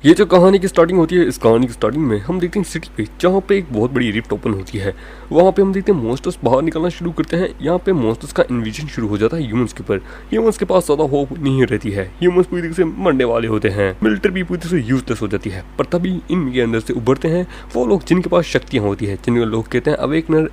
ये जो कहानी की स्टार्टिंग होती है, इस कहानी की स्टार्टिंग में हम देखते हैं सिटी पे, जहाँ पे एक बहुत बड़ी रिफ्ट ओपन होती है। वहाँ पे हम देखते हैं मॉन्स्टर्स बाहर निकलना शुरू करते हैं। यहाँ पे मॉन्स्टर्स का इन्वेजन शुरू हो जाता है ह्यूमंस के ऊपर। ह्यूमंस के पास ज़्यादा होप नहीं रहती है, ह्यूमंस पूरी तरीके से मरने वाले होते हैं, मिलिट्री भी पूरी तरह से यूजलेस हो जाती है। पर तभी इनके अंदर से उभरते हैं वो लोग जिनके पास शक्तियाँ होती है, जिनको लोग कहते हैं अवेकनर,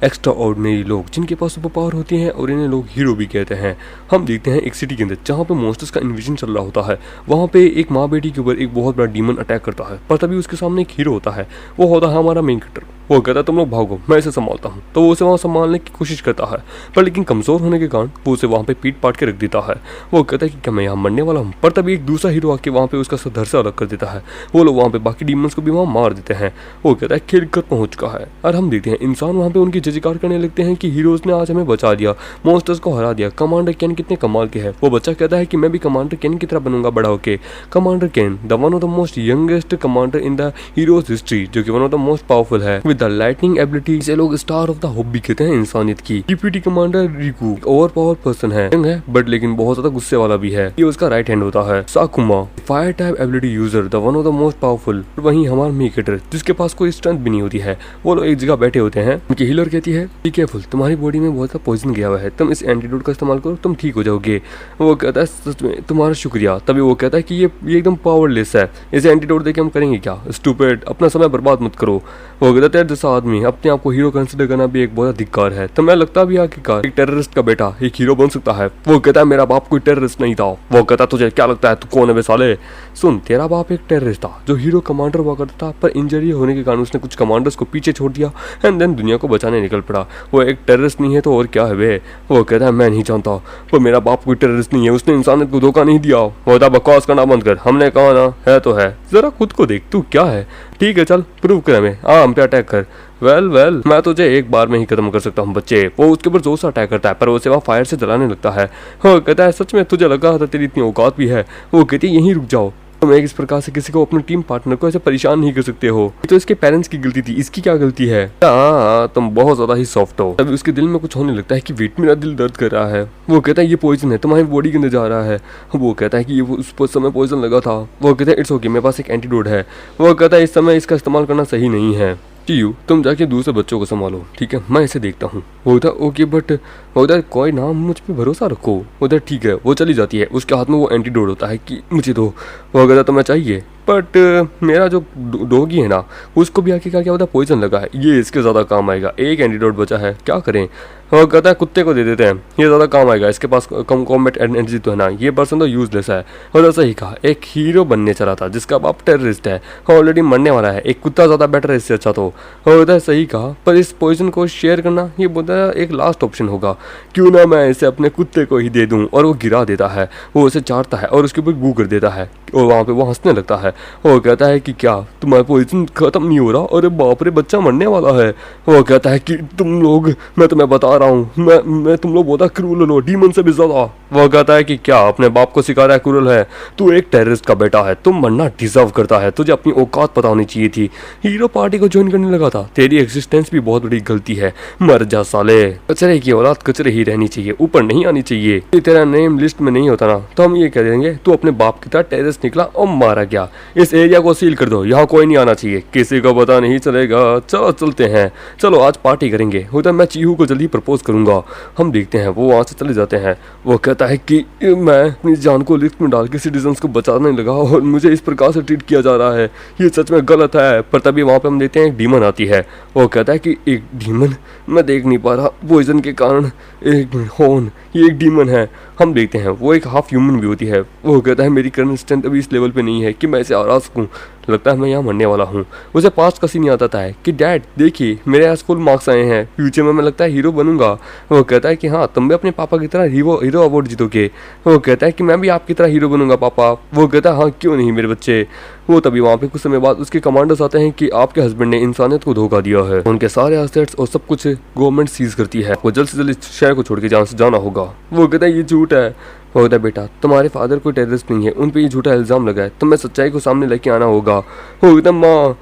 एक्स्ट्रा ऑर्डिनरी लोग, जिनके पास सुपर पावर होती है, और इन्हें लोग हीरो भी कहते हैं। हम देखते हैं एक सिटी के अंदर जहाँ पे मॉन्स्टर्स का इन्वेजन चल रहा होता है। वहाँ पे एक माँ बेटी के ऊपर एक बहुत बड़ा डीमन अटैक करता है, पर तभी उसके सामने एक हीरो होता है। वो होता है हमारा मेन कैरेक्टर। वो कहता है तुम लोग भागो, मैं इसे संभालता हूँ। तो वो उसे वहाँ संभालने की कोशिश करता है, पर लेकिन कमजोर होने के कारण वो उसे वहाँ पे पीट पाट के रख देता है। वो कहता है कि क्या मैं यहाँ मरने वाला हूँ? पर तभी एक दूसरा हीरो आके वहाँ पे उसका धड़ से अलग कर देता है। वो लोग वहाँ पे बाकी डीमंस को भी वहाँ मार देते हैं। वो कहता है खेल कर पहुँच चुका है। और हम देखते हैं इंसान वहाँ पे उनकी जय जयकार करने लगते हैं कि हीरोज ने आज हमें बचा दिया, मॉन्स्टर्स को हरा दिया, कमांडर केन कितने कमाल के है। वो बच्चा कहता है कि मैं भी कमांडर केन की तरह बनूंगा बड़ा होके। Commander Ken, the one of the most youngest commander in the heroes history, जो कि one of the most powerful है विद द लाइटनिंग एबिलिटी। इसे लोग स्टार ऑफ द होप भी कहते हैं इंसानियत की। Deputy commander Riku over power person है, यंग है बट लेकिन बहुत ज्यादा गुस्से वाला भी है। ये उसका राइट हैंड होता है। Sakuma, fire type ability user, the one of the most powerful. वहीं हमारा मीकेटर, जिसके पास कोई स्ट्रेंथ भी नहीं होती है। वो लोग एक जगह बैठे होते हैं। उनकी हीलर कहती है बी केयरफुल, तुम्हारी बॉडी में बहुत सा पॉइजन गया हुआ है, तुम इस एंटीडोट का इस्तेमाल करो, तुम ठीक हो जाओगे। वो कहता है सच में तुम्हारा शुक्रिया। तभी वो कहता है कि ये एकदम पावरलेस है, इसे एंटीडोट देके हम करेंगे क्या? स्टूपिड, अपना समय बर्बाद मत करो। वो कहता है तेरे जैसा आदमी अपने आप को हीरो कंसिडर करना भी एक बहुत अधिकार है। तो मैं लगता भी आखिरकार एक टेररिस्ट का बेटा एक हीरो बन सकता है। वो कहता है मेरा बाप कोई टेररिस्ट नहीं था। वो कहता है तुझे क्या लगता है तू कौन है बे साले? सुन, तेरा बाप एक टेररिस्ट था जो हीरो कमांडर हुआ करता था, पर इंजरी होने के कारण उसने कुछ कमांडर्स को पीछे छोड़ दिया एंड देन दुनिया को बचाने निकल पड़ा। वो एक टेररिस्ट नहीं है तो और क्या है बे? वो कहता है मैं नहीं जानता, पर मेरा बाप कोई टेररिस्ट नहीं है, उसने इंसानियत को धोखा नहीं दिया। होता बकवास करना बंद कर, हमने कहा ना है तो है, जरा खुद को देख तू क्या है। ठीक है चल प्रूव कर हमें, हम पे अटैक कर। वेल मैं तुझे एक बार में ही खत्म कर सकता हूँ बच्चे। वो उसके ऊपर जोर से अटैक करता है, पर उसे वहाँ फायर से जलाने लगता है। वो कहता है सच में तुझे लगा था तेरी इतनी औकात भी है? वो कहती है यहीं रुक जाओ, तुम एक इस प्रकार से किसी को, अपने टीम पार्टनर को ऐसे परेशान नहीं कर सकते हो। तो इसके पेरेंट्स की गलती थी, इसकी क्या गलती है? हाँ तुम बहुत ज्यादा ही सॉफ्ट हो। तभी उसके दिल में कुछ होने लगता है कि वेट, मेरा दिल दर्द कर रहा है। वो कहता है ये पॉइजन है, तुम्हारी बॉडी के अंदर जा रहा है। वो कहता है कि ये उस समय पॉइजन लगा था। वो कहता है इट्स ओके, मेरे पास एक एंटीडोट है। वो कहता है इस समय इसका इस्तेमाल करना सही नहीं है। तुम जाके दूसरे बच्चों को संभालो, ठीक है, मैं इसे देखता हूँ। वो उधर ओके बट उधर कोई ना, मुझ पे भरोसा रखो। उधर ठीक है, वो चली जाती है। उसके हाथ में वो एंटीडोट होता है कि मुझे दो। वो कहता तुम्हें चाहिए, बट मेरा जो डॉगी है ना उसको भी आके क्या होता है पॉइजन लगा है, ये इसके ज़्यादा काम आएगा। एक एंटीडोट बचा है, क्या करें? वो कहता है कुत्ते को दे देते हैं, ये ज़्यादा काम आएगा, इसके पास कम कॉम्बैट एनर्जी तो है ना, ये पर्सन तो यूजलेस है। और ऐसा ही कहा, एक हीरो बनने चला था जिसका बाप टेररिस्ट है, ऑलरेडी मरने वाला है, एक कुत्ता ज़्यादा बेटर है इससे अच्छा तो। और सही कहा, पर इस पॉइजन को शेयर करना ये बोलता है एक लास्ट ऑप्शन होगा, क्यों ना मैं इसे अपने कुत्ते को ही दे दूँ। और वो गिरा देता है, वो उसे चाटता है और उसके ऊपर गू कर देता है, और वहाँ पे वो हंसने लगता है। वो कहता है कि क्या तुम्हारा पॉइजन खत्म नहीं हो रहा? अरे बाप रे, बच्चा मरने वाला है। वो कहता है कि तुम लोग, मैं तुम्हें बता रहा हूँ, मैं तुम लोग बहुत क्रूरल हो, डीमन से भी ज्यादा। वो कहता है कि क्या अपने बाप को सिखा रहा है क्रूरल है? तू एक टेररिस्ट का बेटा है, तुम मरना डिजर्व करता है, तुझे अपनी औकात पता होनी चाहिए थी। हीरो पार्टी को ज्वाइन करने लगा था, तेरी एग्जिस्टेंस भी बहुत बड़ी गलती है, मर जा साले। कचरे की औलाद कचरे ही रहनी चाहिए, ऊपर नहीं आनी चाहिए। तेरा नेम लिस्ट में नहीं होता ना तो हम ये कह देंगे तू अपने बाप की तरह टेररिस्ट निकला और मारा गया। इस एरिया को सील कर दो, यहाँ कोई नहीं आना चाहिए, किसी को पता नहीं चलेगा। चलो चलते हैं, चलो आज पार्टी करेंगे। होता मैं चीहू को जल्दी प्रपोज करूंगा। हम देखते हैं वो वहाँ से चले जाते हैं। वो कहता है कि मैं अपनी जान को लिस्ट में डाल के सिटीजन्स को बचाने लगा और मुझे इस प्रकार से ट्रीट किया जा रहा है, ये सच में गलत है। पर तभी वहाँ पे हम देखते हैं एक डीमन आती है। वो कहता है कि एक डीमन, मैं देख नहीं पा रहा पॉइजन के कारण, एक होन, ये एक डीमन है। हम देखते हैं वो एक हाफ ह्यूमन भी होती है। वो कहता है मेरी करंट स्ट्रेंथ अभी इस लेवल पे नहीं है कि मैं इसे हरा सकूं, लगता है मैं यहाँ मरने वाला हूँ। उसे पास्ट का सीन याद आता है कि डैड देखिए मेरे यहाँ फुल मार्क्स आए हैं, फ्यूचर में मैं लगता है हीरो बनूंगा। वो कहता है कि हाँ तुम भी अपने पापा की तरह हीरो अवार्ड जीतोगे। वो कहता है कि मैं भी आपकी तरह हीरो बनूंगा पापा। वो कहता है हाँ क्यों नहीं मेरे बच्चे। वो तभी वहाँ पे कुछ समय बाद उसके कमांडर्स आते हैं कि आपके हस्बैंड ने इंसानियत को धोखा दिया है, उनके सारे एसेट्स और सब कुछ गवर्नमेंट सीज करती है, वो जल्द से जल्द शहर को छोड़ के जहाँ से जाना होगा। वो कहता है ये झूठ है। वो कहता है बेटा तुम्हारे फादर कोई टेररिस्ट नहीं है, उन पे ये झूठा इल्जाम लगा है, तुम्हें सच्चाई को सामने लेके आना होगा। वो कहता है माँ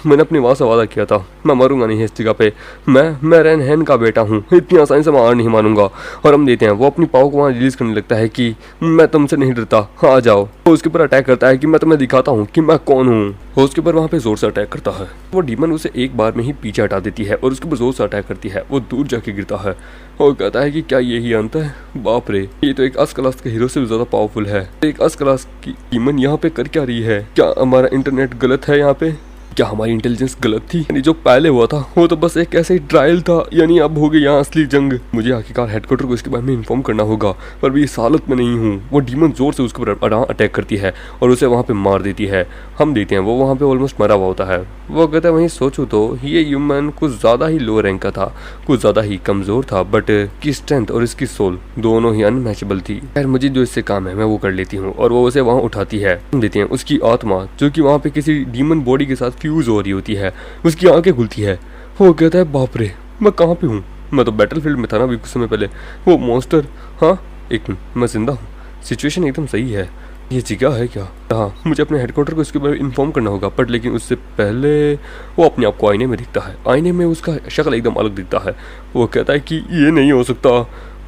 मैंने अपनी माँ से वादा किया था, मैं मरूंगा नहीं इस जगह पे। मैं रैनहैन का बेटा हूँ, इतनी आसानी से मैं हार नहीं मानूंगा। और हम देते हैं वो अपनी पाव को वहाँ रिलीज करने लगता है कि मैं तुमसे नहीं डरता, आ जाओ। वो उसके ऊपर अटैक करता है कि मैं तुम्हें दिखाता हूँ कि मैं कौन हूँ। वो उसके ऊपर वहाँ पे जोर से अटैक करता है। वो डीमन उसे एक बार में ही पीछे हटा देती है और उसके ऊपर जोर से अटैक करती है। वो दूर जाके गिरता है और कहता है कि क्या यही अंत है? बाप रे, ये तो एक अस क्लास के हीरो से भी ज्यादा पावरफुल है। एक अस क्लास की डीमन यहाँ पे कर क्या रही है? क्या हमारा इंटरनेट गलत है यहाँ पे? क्या हमारी इंटेलिजेंस गलत थी? यानी जो पहले हुआ था वो तो बस एक ऐसे ही ट्रायल था, यानी अब हो गई यहाँ असली जंग। मुझे आखिरकार हेडक्वार्टर को इसके बारे में इन्फॉर्म करना होगा, पर भी इस हालत में नहीं हूँ। वो डीमन जोर से उसके ऊपर अटैक करती है और उसे वहाँ पे मार देती है। हम देखते हैं वो वहाँ पे ऑलमोस्ट मरा हुआ होता है। वो कहता है वहीं सोचो तो ये ह्यूमन कुछ ज्यादा ही लो रैंक का था, कुछ ज्यादा ही कमजोर था, बट की स्ट्रेंथ और इसकी सोल दोनों ही अनमैचेबल थी। खैर मुझे जो इससे काम है मैं वो कर लेती हूँ। और वो उसे वहाँ उठाती है। हम देखते हैं उसकी आत्मा जो कि वहाँ पे किसी डीमन बॉडी के साथ फ्यूज हो रही होती है, उसकी आंखें खुलती है। वो कहता है बाप रे, मैं कहाँ पे हूँ? मैं तो बैटलफील्ड में था ना अभी कुछ समय पहले। वो मॉन्स्टर, हाँ एक मिनट, मैं जिंदा हूँ, सिचुएशन एकदम सही है। ये जगह है क्या? हाँ, मुझे अपने हेडक्वार्टर को इसके बारे में इन्फॉर्म करना होगा, बट लेकिन उससे पहले वो अपने आप को आईने में दिखता है। आईने में उसका शक्ल एकदम अलग दिखता है। वो कहता है कि ये नहीं हो सकता।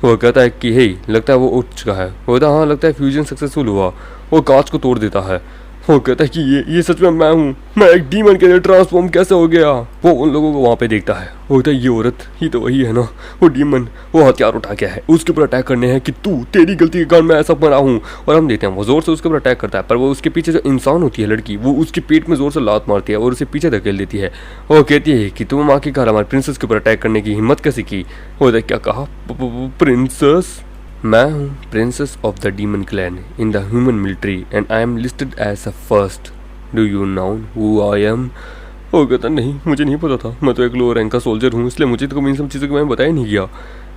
वो कहता है कि हे, लगता है वो उठ चुका है। वो कहता है हाँ, लगता है फ्यूजन सक्सेसफुल हुआ। वो कांच को तोड़ देता है। वो कहता है कि ये सच में मैं हूँ, मैं एक डीमन के लिए ट्रांसफॉर्म कैसे हो गया? वो उन लोगों को वहाँ पे देखता है। वो कहता है ये औरत ही तो वही है ना, वो डीमन। वो हथियार उठा के है, उसके ऊपर अटैक करने हैं कि तेरी गलती के कारण मैं ऐसा मरा हूँ। और हम देते हैं वो जोर से उसके ऊपर अटैक करता है, पर वो उसके पीछे जो इंसान होती है लड़की, वो उसके पेट में जोर से लात मारती है और उसे पीछे धकेल देती है। वो कहती है कि तुम आखिरकार हमारे प्रिंसेस के ऊपर अटैक करने की हिम्मत कैसे की? वो क्या कहा? प्रिंसेस? मैं हूँ princess of the demon clan in the human military and I am listed as a first. Do you know who I am? वो कहता नहीं, मुझे नहीं पता था, मैं तो एक लो रैंक का सोल्जर हूँ, इसलिए मुझे तो इन सब चीज़ों के बारे में बताया नहीं गया।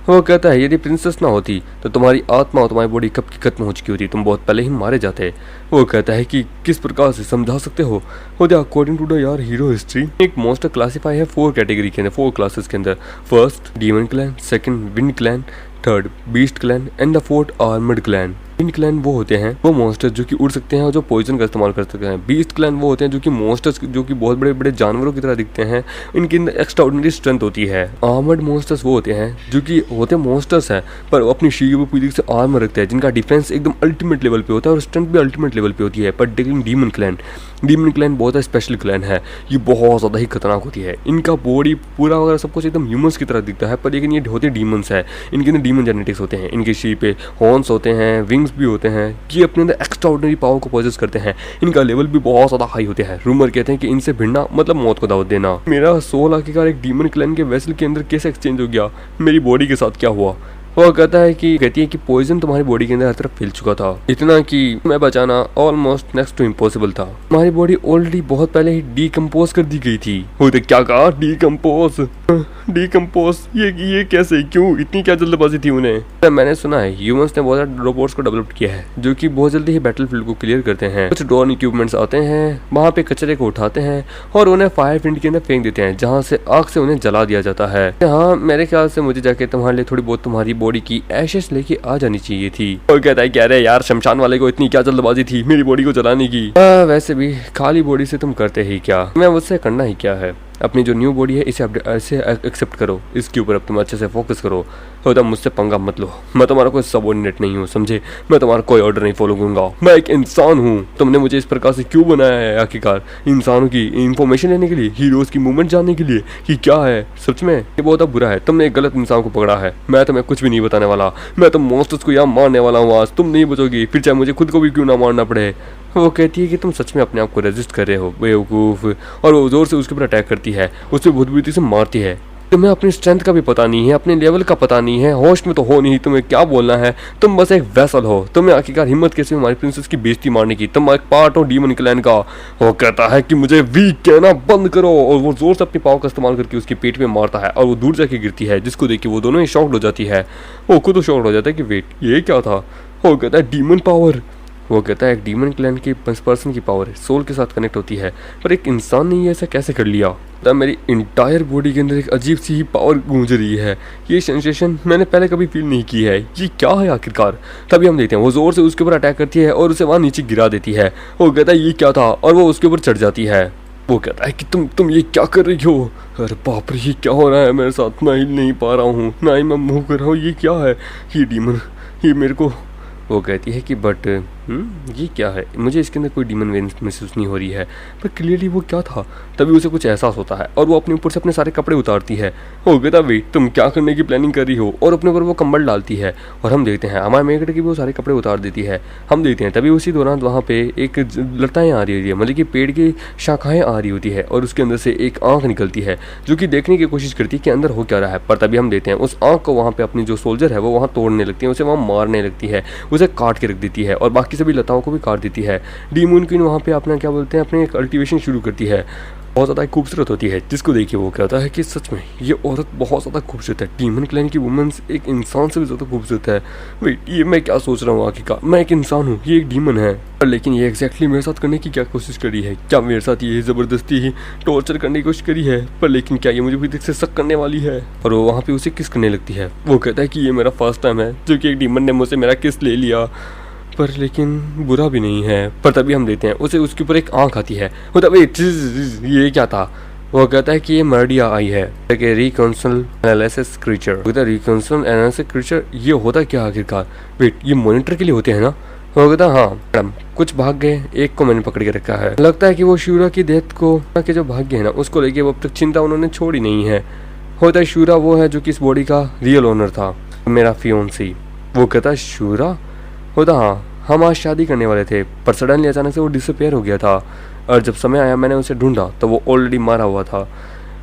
वो कहता है यदि प्रिंसेस ना होती तो तुम्हारी आत्मा और तुम्हारी बॉडी कब की खत्म हो चुकी होती, तुम बहुत पहले ही मारे जाते। वो कहता है कि किस प्रकार से समझा सकते हो? वो अकॉर्डिंग टू द यार हीरो हिस्ट्री, एक मॉन्स्टर क्लासीफाई है 4 कैटेगरी के अंदर, 4 क्लासेस के अंदर। First demon clan, second wind clan, third beast clan and the fourth armoured clan. Wind clan वो होते हैं वो मॉन्स्टर्स जो कि उड़ सकते हैं और जो पॉइजन का इस्तेमाल कर सकते हैं। बीस्ट क्लैन वो होते हैं जो कि मॉन्स्टर्स जो कि बहुत बड़े बड़े जानवरों की तरह दिखते हैं, इनके अंदर एक्स्ट्राऑर्डिनरी स्ट्रेंथ होती है। आर्मर्ड मॉन्स्टर्स वो होते हैं जो कि होते मॉन्स्टर्स हैं पर वो अपनी शीर पर पूरी से आर्मर रखते हैं, जिनका डिफेंस एकदम अल्टीमेट लेवल पे होता है और स्ट्रेंथ भी अल्टीमेट लेवल पे होती है। पर लेकिन डीमन क्लैन बहुत स्पेशल क्लैन है, ये बहुत ज़्यादा ही खतरनाक होती है। इनका बॉडी पूरा वगैरह सब कुछ एकदम ह्यूमंस की तरह दिखता है, पर लेकिन ये होते डीमंस है, इनके अंदर डीमन जेनेटिक्स होते हैं, इनके शीर पे हॉर्न्स होते हैं, विंग्स भी होते हैं, ये अपने अंदर एक्स्ट्राऑर्डिनरी पावर को पोजेस करते हैं। इनका लेवल भी बहुत ज़्यादा हाई होते हैं। रूमर कहते हैं कि इनसे भिड़ना मतलब मौत को दावत देना। मेरा सोल आखिरकार एक डीमन क्लैन के वेसल के अंदर कैसे एक्सचेंज हो गया? मेरी बॉडी के साथ क्या हुआ? वो कहती है कि पॉइजन तुम्हारी बॉडी के अंदर हर तरफ फैल चुका था, इतना कि मैं बचाना ऑलमोस्ट नेक्स्ट टू इम्पॉसिबल था। तुम्हारी बॉडी ऑलरेडी बहुत पहले ही डीकम्पोज कर दी गई थी। वो क्या कहा? डीकम्पोज ये कैसे, क्यों, इतनी क्या जल्दबाजी थी उन्हें? मैंने सुना है ह्यूमंस ने बहुत सारे रोबोट्स को डेवलप किया है जो कि बहुत जल्दी ही बैटलफील्ड को क्लियर करते हैं। कुछ ड्रोन इक्विपमेंट्स आते हैं, वहाँ पे कचरे को उठाते हैं और उन्हें फायर फील्ड के अंदर फेंक देते हैं, जहाँ से आग से उन्हें जला दिया जाता है। हाँ, मेरे ख्याल से मुझे जाके तुम्हारे लिए थोड़ी बहुत तुम्हारी बॉडी की एशेस लेके आ जानी चाहिए थी। और कहता है क्या रे यार, शमशान वाले को इतनी क्या जल्दबाजी थी मेरी बॉडी को जलाने की? वैसे भी खाली बॉडी से तुम करते ही क्या, मैं मुझसे करना ही क्या है? अपनी जो न्यू बॉडी है इसे एक्सेप्ट करो, इसके ऊपर अब तुम अच्छे से फोकस करो। होता मुझसे पंगा मत लो, मैं तुम्हारा कोई सबऑर्डिनेट नहीं हूँ, समझे? मैं तुम्हारा कोई ऑर्डर नहीं फॉलो करूंगा, मैं एक इंसान हूँ। तुमने मुझे इस प्रकार से क्यों बनाया है? आखिरकार इंसानों की इंफॉर्मेशन लेने के लिए, हीरोज की मूवमेंट जानने के लिए कि क्या है? सच में ये बहुत बुरा है, तुमने एक गलत इंसान को पकड़ा है। मैं तुम्हें कुछ भी नहीं बताने वाला, मैं तो मॉन्स्टर्स को यहाँ मारने वाला हूँ आज, तुम नहीं बचोगी, फिर चाहे मुझे खुद को भी क्यों ना मारना पड़े। वो कहती है कि तुम सच में अपने आप को रेजिस्ट कर रहे हो बेवकूफ़, और वो जोर से उसके ऊपर अटैक करती है, उसे बहुत बुरी से मारती है। तुम्हें अपनी स्ट्रेंथ का भी पता नहीं है, अपने लेवल का पता नहीं है, होश में तो हो नहीं, तुम्हें क्या बोलना है? तुम बस एक वैसल हो। तुम्हें आखिरकार हिम्मत कैसे हमारी प्रिंसेस की बेइज्जती मारने की? तुम एक पार्ट हो डीमन क्लैन का। वो कहता है कि मुझे वीक कहना बंद करो, और वो जोर से अपनी पावर का इस्तेमाल करके उसके पेट में मारता है और वो दूर जाके गिरती है, जिसको देख के वो दोनों ही शॉक्ड हो जाती है। वो खुद शॉक्ड हो जाता है कि वेट, ये क्या था? वो कहता है डीमन पावर। वो कहता है एक डीमन क्लैन की पर्सन की पावर सोल के साथ कनेक्ट होती है, पर एक इंसान ने ये ऐसा कैसे कर लिया? तब मेरी इंटायर बॉडी के अंदर एक अजीब सी ही पावर गूंज रही है, ये सेंसेशन मैंने पहले कभी फील नहीं की है, ये क्या है आखिरकार? तभी हम देखते हैं वो जोर से उसके ऊपर अटैक करती है और उसे वहाँ नीचे गिरा देती है। वो कहता है ये क्या था, और वो उसके ऊपर चढ़ जाती है। वो कहता है कि तुम ये क्या कर रही हो? अरे बाप रे, ये क्या हो रहा है मेरे साथ? मैं हिल नहीं पा रहा हूँ, ना ही मैं मूव कर रहा हूँ, ये क्या है? ये डीमन, ये मेरे को। वो कहती है कि बट ये क्या है? मुझे इसके अंदर कोई डीमन वेन महसूस नहीं हो रही है। पर क्लियरली वो क्या था? तभी उसे कुछ एहसास होता है और वो अपने ऊपर से अपने सारे कपड़े उतारती है। हो गया था वेट, तुम क्या करने की प्लानिंग कर रही हो? और अपने ऊपर वो कंबल डालती है और हम देखते हैं हमारे मेकड़ की वो सारे कपड़े उतार देती है। हम देखते हैं तभी उसी दौरान वहाँ पे एक लताएँ आ रही होती है, मतलब कि पेड़ की शाखाएँ आ रही होती है और उसके अंदर से एक आँख निकलती है जो कि देखने की कोशिश करती है कि अंदर हो क्या रहा है। पर तभी हम देखते हैं उस आँख को वहाँ पे अपनी जो सोल्जर है वो वहाँ तोड़ने लगती है, उसे वहाँ मारने लगती है, उसे काट के रख देती है और बाकी सभी लताओं को भी काट देती है। डीमून क्वीन वहाँ पे अपना क्या बोलते हैं, अपने एक कल्टीवेशन शुरू करती है। बहुत ज़्यादा खूबसूरत होती है, जिसको देखिए वो कहता है कि सच में ये औरत बहुत ज़्यादा खूबसूरत है। डीमन क्लैन की वुमेन्स एक इंसान से भी ज़्यादा खूबसूरत है। वेट, ये मैं क्या सोच रहा हूँ आखिरकार? मैं एक इंसान हूँ, ये एक डीमन है, पर लेकिन ये एग्जैक्टली मेरे साथ करने की क्या कोशिश करी है? क्या मेरे साथ ये ज़बरदस्ती ही टॉर्चर करने की कोशिश करी है? पर लेकिन क्या ये मुझे भी से शक करने वाली है? और वो वहाँ पे उसे किस करने लगती है। वो कहता है कि ये मेरा फर्स्ट टाइम है जो कि एक डीमन ने मुझसे मेरा किस ले लिया, पर लेकिन बुरा भी नहीं है। पर तभी हम देते हैं उसे उसके ऊपर एक आंख आती है। वो तभी ये क्या था? वो कहता है कि ये मर्डिया आई है, रिकॉन्सल एनालिसिस क्रीचर। रिकॉन्सल एनालिसिस क्रीचर, ये होता क्या आखिरकार? वेट, ये मॉनिटर के लिए होते हैं ना? वो कहता हाँ मैडम, कुछ भाग गए, एक को मैंने पकड़ के रखा है। लगता है कि वो शूरा की डेथ को के जो भाग्य है ना उसको लेके वो अब तक चिंता उन्होंने छोड़ी नहीं है। होता है शूरा वो है जो कि इस बॉडी का रियल ओनर था, मेरा फियोन्सी। वो कहता है शूरा? होता हाँ, हम आज शादी करने वाले थे पर सडनली अचानक से वो डिसअपेयर हो गया था और जब समय आया मैंने उसे ढूंढा तो वो ऑलरेडी मारा हुआ था।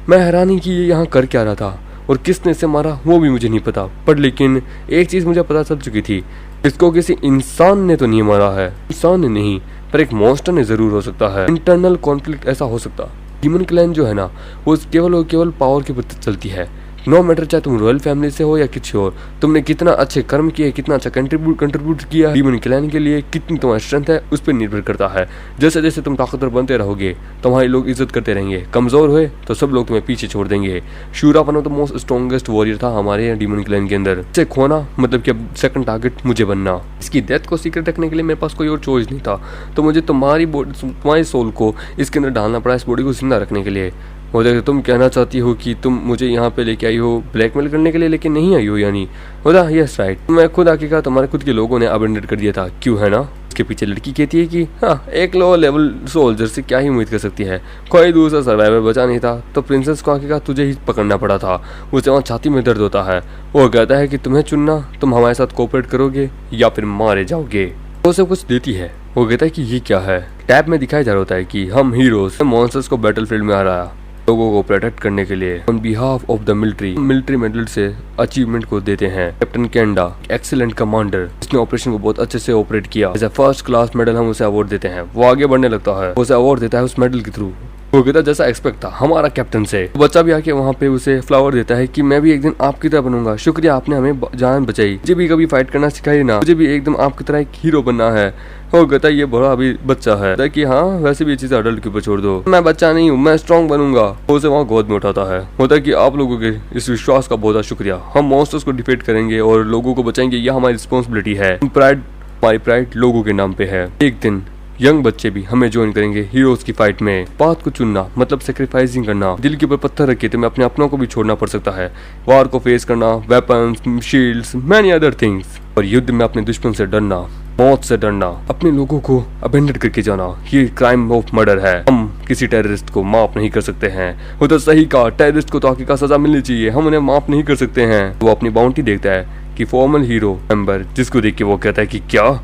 मैं हैरानी कि ये यहाँ कर क्या रहा था और किसने इसे मारा वो भी मुझे नहीं पता, पर लेकिन एक चीज़ मुझे पता चल चुकी थी, इसको किसी इंसान ने तो नहीं मारा है। इंसान ने नहीं, पर एक मॉन्स्टर ने ज़रूर हो सकता है। इंटरनल कॉन्फ्लिक्ट ऐसा हो सकता। डीमन क्लैन जो है ना वो केवल पावर के प्रति चलती है। नो मैटर चाहे तुम रॉयल फैमिली से हो या किसी और, तुमने कितना अच्छे कर्म किए, कितना अच्छा कंट्रीब्यूट किया डीमन क्लैन के लिए, कितनी तुम्हारी स्ट्रेंथ है उस पर निर्भर करता है। जैसे जैसे तुम ताकतवर बनते रहोगे तुम्हारे लोग इज्जत करते रहेंगे, कमजोर हुए तो सब लोग तुम्हें पीछे छोड़ देंगे। Shura one of the most strongest warrior था हमारे डीमन क्लैन के अंदर। इसे खोना मतलब कि अब सेकंड टारगेट मुझे बनना। इसकी डेथ को सीक्रेट रखने के लिए मेरे पास कोई और चॉइस नहीं था, तो मुझे तुम्हारी सोल को इसके अंदर डालना पड़ा इस बॉडी को जिंदा रखने के लिए। हो जाए तुम कहना चाहती हो कि तुम मुझे यहाँ पे लेके आई हो ब्लैकमेल करने के लिए, लेकिन नहीं आई हो यानी? होता यस राइट, मैं खुद आखिरकार तुम्हारे खुद के लोगों ने अबेंडन कर दिया था, क्यों है ना? इसके पीछे लड़की कहती है कि हाँ, एक लो लेवल सोल्जर से क्या ही उम्मीद कर सकती है, कोई दूसरा सर्वाइवर बचा नहीं था तो प्रिंसेस को आखिरकार तुझे ही पकड़ना पड़ा था। उसे वहाँ छाती में दर्द होता है। वो कहता है कि तुम्हें चुनना, तुम हमारे साथ कोऑपरेट करोगे या फिर मारे जाओगे। वो उसे कुछ देती है। वो कहता है कि ये क्या है? टैब में दिखाया जा रहा होता है कि हम हीरोज मॉन्स्टर्स को बैटलफील्ड में हराया लोगों को प्रोटेक्ट करने के लिए on behalf of the military medal से अचीवमेंट को देते हैं। कैप्टन कैंडा एक्सीलेंट कमांडर, इसने ऑपरेशन को बहुत अच्छे से ऑपरेट किया, as a first class medal हम उसे अवार्ड देते हैं। वो आगे बढ़ने लगता है, उसे अवार्ड देता है उस मेडल के थ्रू। वो कहता जैसा एक्सपेक्ट था हमारा कैप्टन से। बच्चा भी आके वहाँ पे उसे फ्लावर देता है कि मैं भी एक दिन आपकी तरह बनूंगा, शुक्रिया आपने हमें जान बचाई, मुझे भी कभी फाइट करना सिखाई ना, मुझे भी एकदम आपकी तरह एक हीरो बनना है। वो कहता है ये बड़ा अभी बच्चा है कि हाँ वैसे भी ये चीज़ अडल्ट के ऊपर छोड़ दो, मैं बच्चा नहीं हूँ, मैं स्ट्रॉन्ग बनूंगा। वो उसे वहाँ गोद में उठाता है। होता है कि आप लोगों के इस विश्वास का बहुत शुक्रिया, हम मॉन्स्टर्स को डिफीट करेंगे और लोगों को बचाएंगे, यह हमारी रिस्पॉन्सिबिलिटी है। हमारी प्राइड लोगों के नाम पे है। एक दिन यंग बच्चे भी हमें ज्वाइन करेंगे हीरोज की फाइट में। बात को चुनना मतलब सेक्रीफाइसिंग करना, दिल के ऊपर पत्थर रखे तुम्हें अपने अपनों को भी छोड़ना पड़ सकता है, वार को फेस करना, weapons, shields, many other things, और युद्ध में अपने दुश्मन से डरना, मौत से डरना, अपने लोगों को अबेंडन करके जाना, ये क्राइम ऑफ मर्डर है। हम किसी टेररिस्ट को माफ नहीं कर सकते हैं। वो तो सही कहा, टेररिस्ट को तो आखिरकार सजा मिलनी चाहिए, हम उन्हें माफ नहीं कर सकते हैं। वो अपनी बाउंटी देखता है कि फॉर्मल हीरो मेंबर, जिसको देख के वो कहता है कि क्या?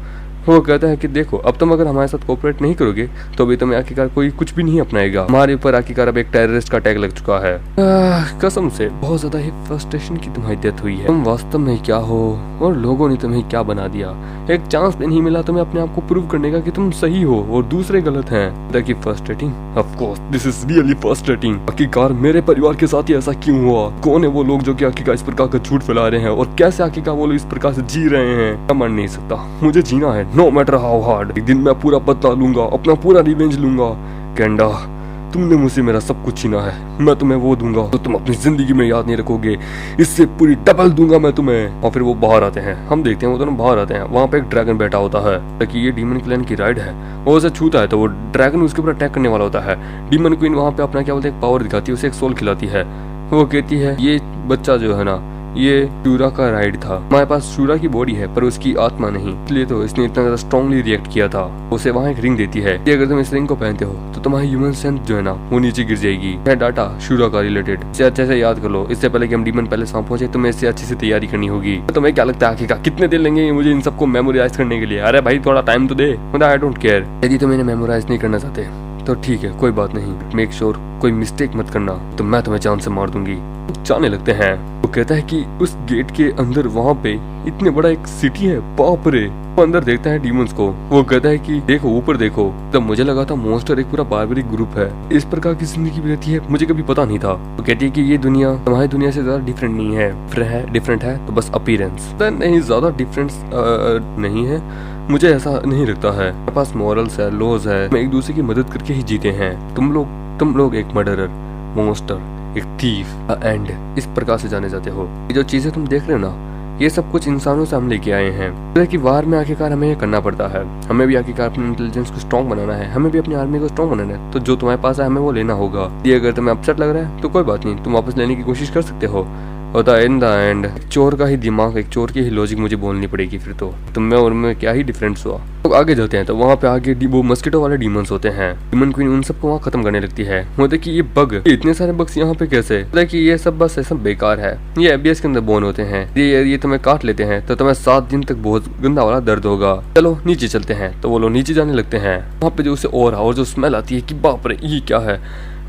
वो कहता है कि देखो अब तुम अगर हमारे साथ कोऑपरेट नहीं करोगे तो अभी तुम्हें आखिरकार कोई कुछ भी नहीं अपनाएगा। हमारे ऊपर आखिरकार अब एक टेररिस्ट का टैग लग चुका है। कसम से बहुत ज्यादा ही फ्रस्ट्रेशन की तुम्हारी डेथ हुई है। तुम वास्तव में क्या हो और लोगों ने तुम्हें क्या बना दिया। एक चांस भी नहीं मिला तुम्हें अपने आप को प्रूव करने का कि तुम सही हो और दूसरे गलत हैं। Frustrating, of course this is really frustrating. आखिरकार मेरे परिवार के साथ ही ऐसा क्यों हुआ? कौन है वो लोग जो कि आखिरकार इस प्रकार का झूठ फैला रहे हैं और कैसे आखिरकार वो लोग इस प्रकार से जी रहे हैं? मैं मर नहीं सकता, मुझे जीना है नो मैटर हाउ हार्ड। एक दिन मैं पूरा बदला लूंगा, अपना पूरा रिवेंज लूंगा। कैंडा तुमने मुझसे मेरा सब कुछ छीना है, मैं तुम्हें वो दूंगा तो तुम अपनी जिंदगी में याद नहीं रखोगे, इससे पूरी डबल दूंगा मैं तुम्हें। और फिर वो बाहर आते हैं, हम देखते हैं वो दोनों बाहर आते हैं, वहाँ पे एक ड्रैगन बैठा होता है ताकि ये डीमन क्लैन की राइड है। वो उसे छूता है तो वो ड्रैगन उसके ऊपर अटैक करने वाला होता है। डीमन क्वीन वहाँ पे अपना क्या बोलते हैं पावर दिखाती है, उसे एक सोल खिलाती है। वो कहती है ये बच्चा जो है ना ये शूरा का राइड था, हमारे पास शूरा की बॉडी है पर उसकी आत्मा नहीं, इसलिए तो इसने इतना ज्यादा स्ट्रांगली रिएक्ट किया था। उसे वहाँ एक रिंग देती है कि अगर तुम इस रिंग को पहनते हो तो तुम्हारी ह्यूमन स्ट्रेंथ जो है ना वो नीचे गिर जाएगी। है डाटा शूरा का रिलेटेड, इसे अच्छे से याद कर लो, इससे पहले कि हम डीमन पैलेस वहाँ पहुंचे तुम्हें इससे अच्छे से तैयारी करनी होगी। तो तुम्हें क्या लगता है आखिरकार कितने दिन लेंगे मुझे इन सबको मेमोराइज करने के लिए? अरे भाई थोड़ा टाइम तो दे, आई डोंट केयर। यदि तुम इन्हें मेमोराइज नहीं करना चाहते तो ठीक है कोई बात नहीं, मेक श्योर कोई मिस्टेक मत करना तो मैं तुम्हें जान से मार दूंगी। जाने लगते हैं। वो कहता है कि उस गेट के अंदर वहाँ पे इतने बड़ा एक सिटी है, बाप रे। वो अंदर देखता है डीमंस को, वो कहता है कि देखो ऊपर देखो। तब मुझे लगा था मॉन्स्टर एक पूरा बारबरिक ग्रुप है, इस प्रकार की जिंदगी भी रहती है, मुझे कभी पता नहीं था। वो कहती है कि ये दुनिया तुम्हारी दुनिया से ज्यादा डिफरेंट नहीं है, डिफरेंट है तो बस अपीयरेंस, नहीं ज्यादा डिफरेंस नहीं है, मुझे ऐसा नहीं लगता है। मेरे पास मॉरल्स है, लॉज है, मैं एक दूसरे की मदद करके ही जीते हैं। तुम लोग एक मर्डरर, मॉन्स्टर, एक थीफ, एंड इस प्रकार से जाने जाते हो। ये जो चीजें तुम देख रहे हो ना ये सब कुछ इंसानों से हम लेके आए हैं, तो कि वार में आखिरकार हमें ये करना पड़ता है, हमें भी आखिरकार अपने इंटेलिजेंस को स्ट्रॉन्ग बनाना है, हमें भी अपनी आर्मी को स्ट्रॉन्ग बनाना है। तो जो तुम्हारे पास है हमें वो लेना होगा। ये अगर तुम्हें अपसेट लग रहा है तो कोई बात नहीं, तुम वापस लेने की कोशिश कर सकते हो। होता इन द एंड चोर का ही दिमाग, एक चोर की ही लॉजिक मुझे बोलनी पड़ेगी फिर तो तुम में और में क्या ही डिफरेंस हुआ। तो आगे जाते हैं तो वहाँ पे आगे वो मस्किटो वाले डीमंस होते हैं। डीमन क्वीन उन सबको वहाँ खत्म करने लगती है। वो देखिए ये बग, इतने सारे बग्स यहाँ पे कैसे, देखिए ये सब बस ऐसा बेकार है, ये एबीएस के अंदर बोन होते हैं, ये तुम्हें काट लेते हैं तो तुम्हें 7 दिन तक बहुत गंदा वाला दर्द होगा। चलो नीचे चलते हैं। तो वो लोग नीचे जाने लगते हैं। वहाँ पे जो उसे और जो स्मेल आती है कि बाप रे ये क्या है,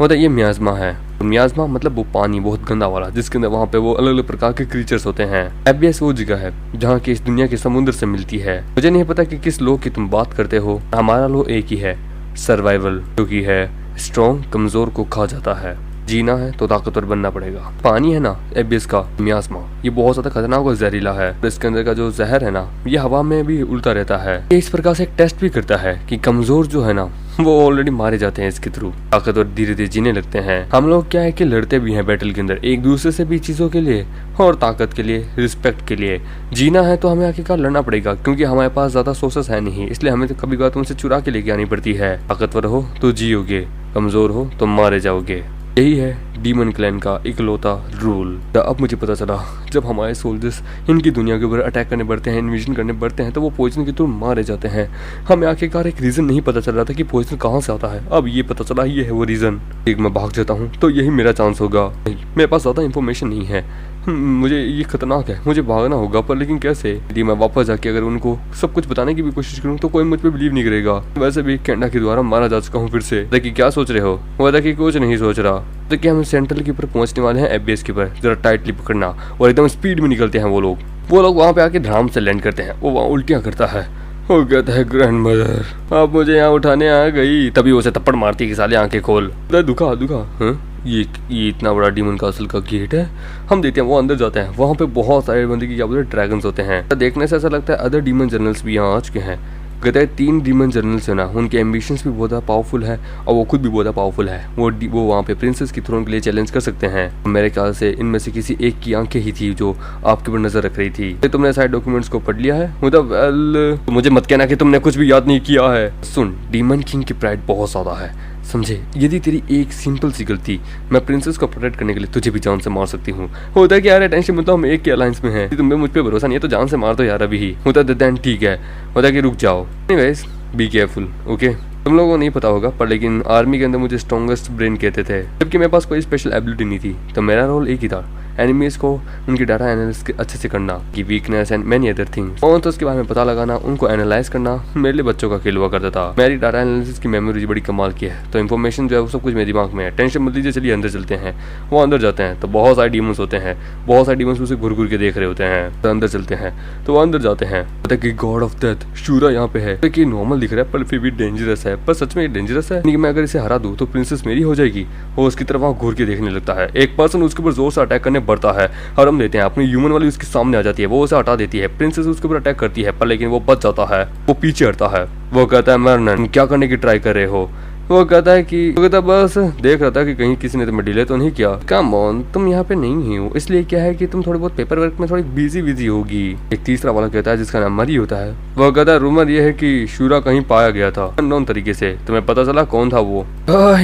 मतलब ये मियाज़मा है। मियाज़मा मतलब वो पानी बहुत गंदा वाला जिसके अंदर वहाँ पे वो अलग अलग प्रकार के क्रीचर्स होते हैं। एबीएस वो जगह है जहाँ की इस दुनिया के समुद्र से मिलती है। मुझे नहीं पता कि किस लॉ की तुम बात करते हो, हमारा लॉ एक ही है, सर्वाइवल, जो की है स्ट्रॉन्ग कमजोर को खा जाता है, जीना है तो ताकतवर बनना पड़ेगा। पानी है ना एबीएस का मियाज़मा, ये बहुत ज्यादा खतरनाक और जहरीला है। इसके अंदर का जो जहर है ना ये हवा में भी उड़ता रहता है। ये इस प्रकार से एक टेस्ट भी करता है कि कमजोर जो है ना वो ऑलरेडी मारे जाते हैं इसके थ्रू, ताकतवर धीरे धीरे जीने लगते हैं। हम लोग क्या है कि लड़ते भी हैं बैटल के अंदर एक दूसरे से भी चीजों के लिए और ताकत के लिए, रिस्पेक्ट के लिए। जीना है तो हमें आखिरकार लड़ना पड़ेगा क्योंकि हमारे पास ज्यादा सोर्सेस है नहीं, इसलिए हमें तो कभी बात उनसे चुरा के लेके आनी पड़ती है। ताकतवर हो तो जियोगे, कमजोर हो तो मारे जाओगे। यही है डीमन क्लैन का इकलौता रूल। अब मुझे पता चला जब हमारे सोल्जर्स इनकी दुनिया के ऊपर अटैक करने बढ़ते हैं, इन्वेजन करने बढ़ते हैं तो वो पॉइजन के थ्रू मारे जाते हैं। हमें आखिरकार एक रीजन नहीं पता चल रहा था कि पॉइजन कहाँ से आता है, अब ये पता चला ये है वो रीजन। एक मैं भाग जाता हूँ तो यही मेरा चांस होगा। मेरे पास ज्यादा इन्फॉर्मेशन नहीं है, मुझे ये खतरनाक है, मुझे भागना होगा पर लेकिन कैसे? यदि मैं वापस जाके अगर उनको सब कुछ बताने की भी कोशिश करूँ तो कोई मुझ पे बिलीव नहीं करेगा। वैसे भी कैंडा के द्वारा मारा जा चुका हूँ फिर से। देखिए क्या सोच रहे हो? वो देखिए कुछ नहीं सोच रहा। देखिए हम सेंट्रल के ऊपर पहुंचने वाले हैं, एबीएस के ऊपर जरा टाइटली पकड़ना और एकदम स्पीड में निकलते हैं। वो लोग वहाँ पे आके धड़ाम से लैंड करते हैं। वो वहाँ उल्टियाँ करता है, वो कहता है ग्रैंड मदर आप मुझे यहाँ उठाने आ गई। तभी उसे थप्पड़ मारती है कि साले आंखें खोल, दुखा। ये इतना बड़ा डीमन कासल का गेट है। हम देखते हैं वो अंदर जाते हैं, वहाँ पे बहुत सारे बंदे की क्या बोलते हैं ड्रैगन्स होते हैं। देखने से ऐसा लगता है अदर डीमन जनरल्स भी यहाँ आ चुके हैं। कहते हैं 3 डीमन जनरल्स है ना, उनके एम्बिशंस भी बहुत पावरफुल है और वो खुद भी बहुत पावरफुल है। वो वहाँ पे प्रिंसेस की थ्रोन के लिए चैलेंज कर सकते हैं। मेरे ख्याल से इनमें से किसी एक की आंखें ही थी जो आपके ऊपर नजर रख रही थी। तुमने सारे डॉक्यूमेंट्स को पढ़ लिया है? मतलब वेल मुझे मत कहना कि तुमने कुछ भी याद नहीं किया है। सुन, डीमन किंग की प्राइड बहुत ज्यादा है, समझे? यदि तेरी एक सिंपल सी गलती, मैं प्रिंसेस को प्रोटेक्ट करने के लिए तुझे भी जान से मार सकती हूँ। होता है कि यार टेंशन मतलब हम एक के अलायंस में हैं, तुम्हें मुझ पे भरोसा नहीं है तो जान से मार दो यार अभी ही। होता है देन ठीक है, होता है कि रुक जाओ। Anyways be careful, okay? तुम लोगों को नहीं पता होगा पर लेकिन आर्मी के अंदर मुझे स्ट्रॉन्गेस्ट ब्रेन कहते थे, जबकि मेरे पास कोई स्पेशल एबिलिटी नहीं थी। तो मेरा रोल एक ही था, एनिमीज को उनकी डाटा एनालिसिस अच्छे से करना, की weakness and many other things, और तो उसके बारे में पता लगाना, उनको एनालाइज करना मेरे लिए बच्चों का खेल हुआ करता था। मेरी डाटा एनालिसिस की मेमोरी बड़ी कमाल की है, तो इन्फॉर्मेशन जो है वो सब कुछ मेरे दिमाग में है। टेंशन मत लीजिए, चलिए अंदर चलते हैं। वो अंदर जाते हैं तो बहुत सारे डीमंस होते हैं, बहुत सारे डीमंस उसे घुर घुर के देख रहे होते हैं। तो अंदर चलते हैं तो वो अंदर जाते हैं, पता कि गॉड ऑफ डेथ शूरा यहाँ पे है। कि नॉर्मल दिख रहा है पर फिर भी डेंजरस है, पर सच में डेंजरस है। मैं अगर इसे हरा दूं तो प्रिंसेस मेरी हो जाएगी। वो उसकी तरफ वहाँ घूर के देखने लगता है। एक पर्सन उसके ऊपर जोर से अटैक करने बढ़ता है और हम देते हैं अपनी ह्यूमन वाली उसके सामने आ जाती है, वो उसे हटा देती है। प्रिंसेस उसके ऊपर अटैक करती है पर लेकिन वो बच जाता है, वो पीछे हटता है। वो कहता है मरनन क्या करने की ट्राई कर रहे हो? वो कहता है कि वो कहता बस देख रहा था कि कहीं किसी ने तुम्हें डिले तो नहीं किया। कम ऑन, तुम यहाँ पे नहीं हो, इसलिए क्या है कि तुम थोड़ी बहुत पेपर वर्क में थोड़ी बिजी होगी। एक तीसरा वाला कहता है जिसका नाम मरी होता है, वो कहता है रूमर ये है कि शूरा कहीं पाया गया था अननोन तरीके से, तुम्हें पता चला कौन था वो?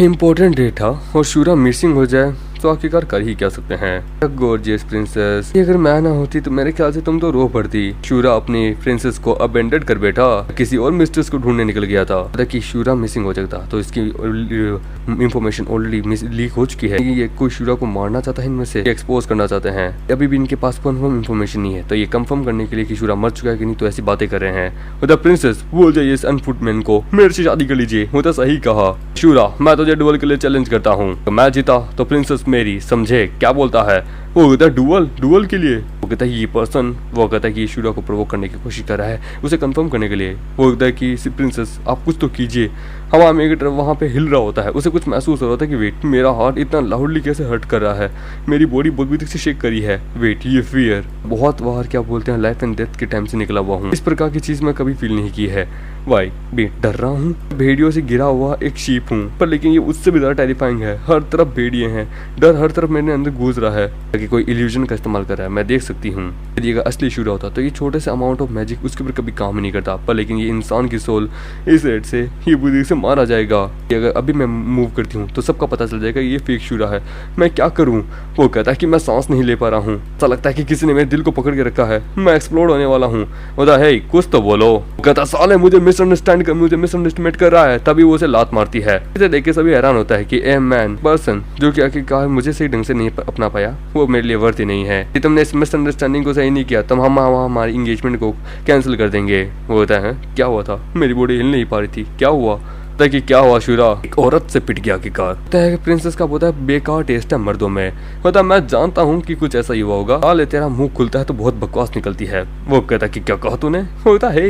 इम्पोर्टेंट डेट था और शूरा मिसिंग हो जाए तो आखिरकार कर ही क्या सकते हैं। गॉर्जियस प्रिंसेस, अगर मैं ना होती तो मेरे ख्याल से तुम तो रो पड़ती। शूरा अपनी प्रिंसेस को अबेंडेड कर बैठा, किसी और मिस्ट्रेस को ढूंढने निकल गया था ताकि शूरा मिसिंग हो जाता तो इसकी इंफॉर्मेशन ऑलरेडी लीक हो चुकी है। ये कोई शूरा को मारना चाहता है, इनमें से एक्सपोज करना चाहते हैं। अभी भी इनके पास कंफर्म इंफॉर्मेशन नहीं है, तो ये कंफर्म करने के लिए कि शूरा मर चुका है कि नहीं तो ऐसी बातें कर रहे हैं। द प्रिंसेस, बोल जाइए इस अनफुट मैन को मेरे से शादी कर लीजिए। वो तो सही कहा शूरा, मैं तुझे डुएल के लिए चैलेंज करता हूँ, तो मैं जीता तो प्रिंसेस मेरी, समझे? क्या बोलता है? वो कहता है डुअल के लिए। वो कहता है ये पर्सन, वो कहता है कि शूरा को प्रोवोक करने की कोशिश कर रहा है, उसे कंफर्म करने के लिए। वो कहता है कि प्रिंसेस आप कुछ तो कीजिए। हवा में एक तरफ वहाँ पे हिल रहा होता है, उसे कुछ महसूस हो रहा था कि वेट, मेरा हार्ट इतना लाउडली कैसे हर्ट कर रहा है, मेरी बॉडी बहुत बुरी से शेक करी है। वेट, ये फियर बहुत बार क्या बोलते हैं लाइफ एंड डेथ के टाइम से निकला हुआ हूँ, इस प्रकार की चीज मैं कभी फील नहीं की है। वाई बेट, डर रहा हूँ, भेड़ियों से गिरा हुआ एक शीप हूँ, पर लेकिन ये उससे भी ज्यादा टेरिफाइंग है। हर तरफ भेड़िए हैं, डर हर तरफ मेरे अंदर गूंज रहा है कि कोई इल्यूजन का इस्तेमाल कर रहा है। मैं देख सकती हूँ यदि अगर असली शूरा होता तो ये छोटे से अमाउंट ऑफ मैजिक उसके ऊपर कभी काम नहीं करता, पर लेकिन ये इंसान की सोल इस रेट से ये बुद्धि से मारा जाएगा। अगर अभी मैं मूव करती हूँ तो सबका पता चल जाएगा ये फेक शूरा है, मैं क्या करूँ? वो कहता है कि मैं सांस नहीं ले पा रहा हूँ, ऐसा लगता है कि किसी ने मेरे दिल को पकड़ के रखा है, मैं एक्सप्लोड होने वाला हूँ। बोला है कुछ तो बोलो। वो कहता साले मुझे मिसअंडरस्टैंड कर रहा है, तभी वो उसे लात मारती है। इसे देख के सभी हैरान होता है कि ए मैन पर्सन जो कि आखिरकार मुझे सही ढंग से नहीं अपना पाया, वो मेरे लिए वर्थ ही नहीं है। यदि तुमने इस मिसअंडरस्टैंडिंग को सही नहीं किया तो हम हमारी एंगेजमेंट को कैंसिल कर देंगे। वो होता है क्या हुआ था, मेरी बॉडी हिल नहीं पा रही थी, क्या हुआ? कि क्या हुआ शूरा एक औरत से पिट गया आखिरकार। प्रिंसेस का बोलता है बेकार टेस्ट है मर्दों में। होता मैं जानता हूँ कि कुछ ऐसा ही हुआ होगा, साले तेरा मुंह खुलता है तो बहुत बकवास निकलती है। वो कहता कि क्या कहा तूने? होता है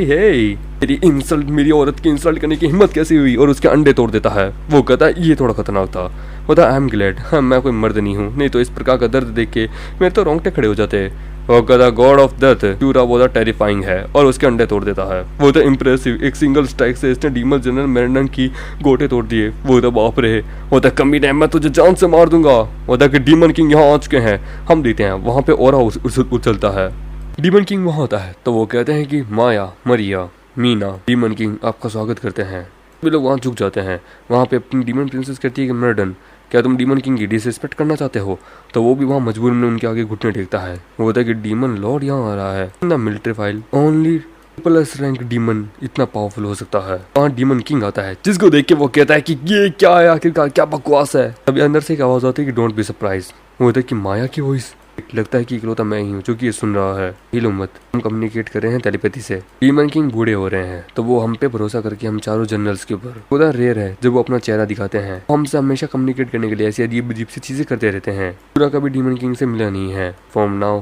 तेरी इंसल्ट, मेरी औरत की इंसल्ट करने की हिम्मत कैसी हुई, और उसके अंडे तोड़ देता है। वो कहता है ये थोड़ा खतरनाक था। होता आई एम ग्लैड, मैं कोई मर्द नहीं हूँ, नहीं तो इस प्रकार का दर्द देख के मेरे तो रोंगटे खड़े हो जाते। वो कहता गॉड ऑफ डेथ, शूरा बोला टेरिफाइंग है और उसके अंडे तोड़ देता है। वो तो इम्प्रेसिव, एक सिंगल स्ट्राइक से इसने डीमन जनरल मेरनन की गोटे तोड़ दिए। वो तो बाप रे, होता कमी टाइम मैं तुझे जान से मार दूंगा। होता कि डीमन किंग यहाँ आ चुके हैं, हम देते हैं। वहाँ पे और उछलता है, डीमन किंग वहाँ होता है, तो वो कहते हैं कि माया, मरिया, मीना, डीमन किंग आपका स्वागत करते हैं। सभी लोग वहाँ झुक जाते हैं। वहाँ पे अपनी डीमन प्रिंसेस कहती है कि मर्डन, क्या तुम डीमन किंग की डिसरिस्पेक्ट करना चाहते हो? तो वो भी वहाँ मजबूर में उनके आगे घुटने टेकता है। वो होता है कि डीमन लॉर्ड यहाँ आ रहा है, ना military file, only plus rank demon इतना पावरफुल हो सकता है। वहाँ डीमन किंग आता है, जिसको देख के वो कहता है कि ये क्या है आखिरकार, क्या बकवास है। तभी अंदर से एक आवाज आती है कि डोंट बी सरप्राइज। वो होता है कि माया की वॉइस, लगता है कि इकलौता मैं ही हूँ जो कि ये सुन रहा है। हिलो मत, हम कम्युनिकेट कर रहे हैं टेलीपैथी से। डीमन किंग बूढ़े हो रहे हैं तो वो हम पे भरोसा करके हम चारों जनरल्स के ऊपर, खुदा रेयर है जब वो अपना चेहरा दिखाते हैं। हमसे हमेशा कम्युनिकेट करने के लिए ऐसी अजीब अजीब सी चीजें करते रहते हैं। पूरा कभी डीमन किंग से मिला नहीं है। फ्रॉम नाउ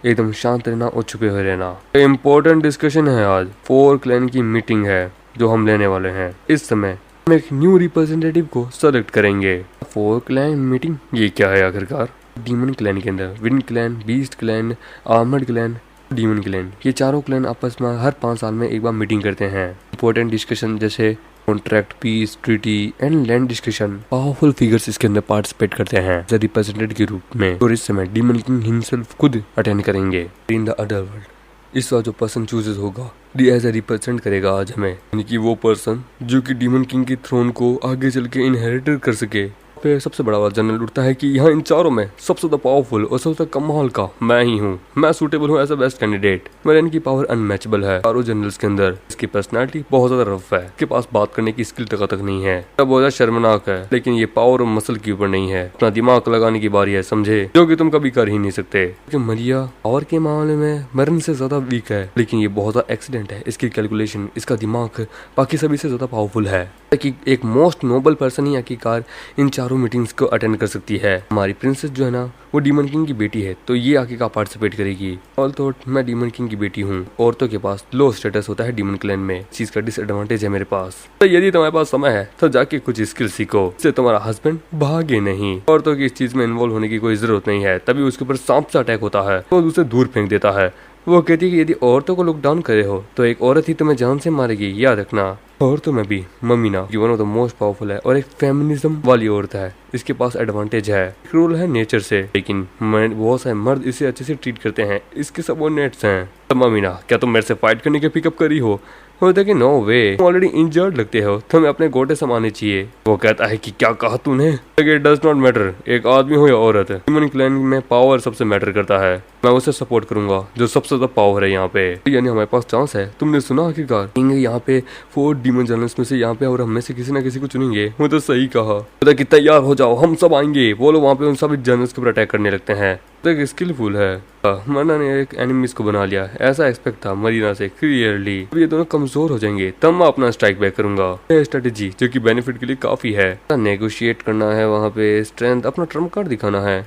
एकदम शांत रहना और छुपे हुए रहना। इम्पोर्टेंट डिस्कशन है आज, 4 क्लैन की मीटिंग है जो हम लेने वाले हैं। इस समय हम एक न्यू रिप्रेजेंटेटिव को सेलेक्ट करेंगे। 4 क्लैन मीटिंग, ये क्या है आखिरकार? डीमन क्लैन के अंदर wind clan, beast clan, armoured clan, demon clan, ये चारों क्लैन आपस में हर 5 साल में एक बार मीटिंग करते हैं। इंपॉर्टेंट डिस्कशन जैसे contract, peace, treaty and land discussion. Powerful figures इसके अंदर पार्टिसिपेट करते हैं रिप्रेजेंटेटिव के रूप में। और इस समय डीमन किंग हिमसेल्फ खुद अटेंड करेंगे। इन द अदर वर्ल्ड इस बार जो पर्सन चूजेस होगा एज ए रिप्रेजेंट करेगा आज हमें, यानी कि वो पर्सन जो कि डीमन किंग की थ्रोन को आगे चल के इनहेरिट कर सके। पे सबसे बड़ा बात जनरल उठता है कि यहाँ इन चारों में सबसे ज्यादा पावरफुल और सबसे कमाल का मैं ही हूँ। मैं सूटेबल हूँ एज अ बेस्ट कैंडिडेट। मेरे इनकी पावर अनमैचेबल है चारों जनरल्स के अंदर। इसकी पर्सनालिटी बहुत ज्यादा रफ है, इसके पास बात करने की स्किल तक नहीं है, बहुत ज्यादा शर्मनाक है, लेकिन ये पावर और मसल के ऊपर नहीं है। अपना दिमाग लगाने की बारी है, समझे, जो कि तुम कभी कर ही नहीं सकते। क्योंकि मरिया पावर के मामले में मरन से ज्यादा वीक है, लेकिन ये बहुत ज्यादा एक्सीडेंट है। इसकी कैलकुलेशन, इसका दिमाग बाकी सभी से ज्यादा पावरफुल है। कि एक मोस्ट नोबल पर्सन ही आखिरकार इन चारों मीटिंग्स को अटेंड कर सकती है। हमारी प्रिंसेस जो है ना वो डीमन किंग की बेटी है, तो ये आखिरकार पार्टिसिपेट करेगी। ऑल थॉट मैं डीमन किंग की बेटी हूँ। औरतों के पास लो स्टेटस होता है डीमन क्लैन में, चीज का डिसएडवांटेज है मेरे पास। तो यदि तुम्हारे पास समय है तो जाके कुछ स्किल सीखो, इससे तुम्हारा हस्बैंड भागे नहीं। औरतों की इस चीज में इन्वॉल्व होने की कोई जरूरत नहीं है। तभी उसके ऊपर सांप सा अटैक होता है तो उसे दूर फेंक देता है। वो कहती है कि यदि औरतों को लुक डाउन करे हो तो एक औरत ही तुम्हें जान से मारेगी, याद रखना। और तो मैं भी ममीना की one of the most powerful है और एक फेमिनिज्म वाली औरत है। इसके पास एडवांटेज है, रूल है नेचर से, लेकिन बहुत सारे मर्द इसे अच्छे से ट्रीट करते हैं, इसके सबऑर्डिनेट्स हैं। तो ममीना, क्या तुम मेरे से फाइट करने के पिकअप करी हो? होता कि नो वे, तुम ऑलरेडी इंजर्ड लगते हो, तुम्हें अपने गोटे समाने चाहिए। वो कहता है कि क्या कहा तूने? इट डज नॉट मैटर, एक आदमी हो या औरत, ह्यूमन क्लैन में पावर सबसे मैटर करता है। मैं उसे सपोर्ट करूंगा जो सबसे ज्यादा पावर है यहाँ पे, यानी हमारे पास चांस है। तुमने सुना आखिरकार यहाँ पे 4 डीमन जनरल्स में से यहाँ पे और हम में से किसी ना किसी को चुनेंगे। वो तो सही कहा। पता कि तैयार हो जाओ, हम सब आएंगे। वो लोग वहाँ पे उन सभी जनरल्स के ऊपर अटैक करने लगते हैं। तो स्किलफुल है, मरीना ने एक एनिमीज को बना लिया, ऐसा एक्सपेक्ट था मरीना से क्लियरली। अब ये दोनों कमजोर हो जाएंगे तब मैं अपना स्ट्राइक बैक करूंगा। स्ट्रेटेजी जो कि बेनिफिट के लिए काफी है, नेगोशिएट करना है, वहाँ पे स्ट्रेंथ, अपना ट्रम्प कार्ड दिखाना है।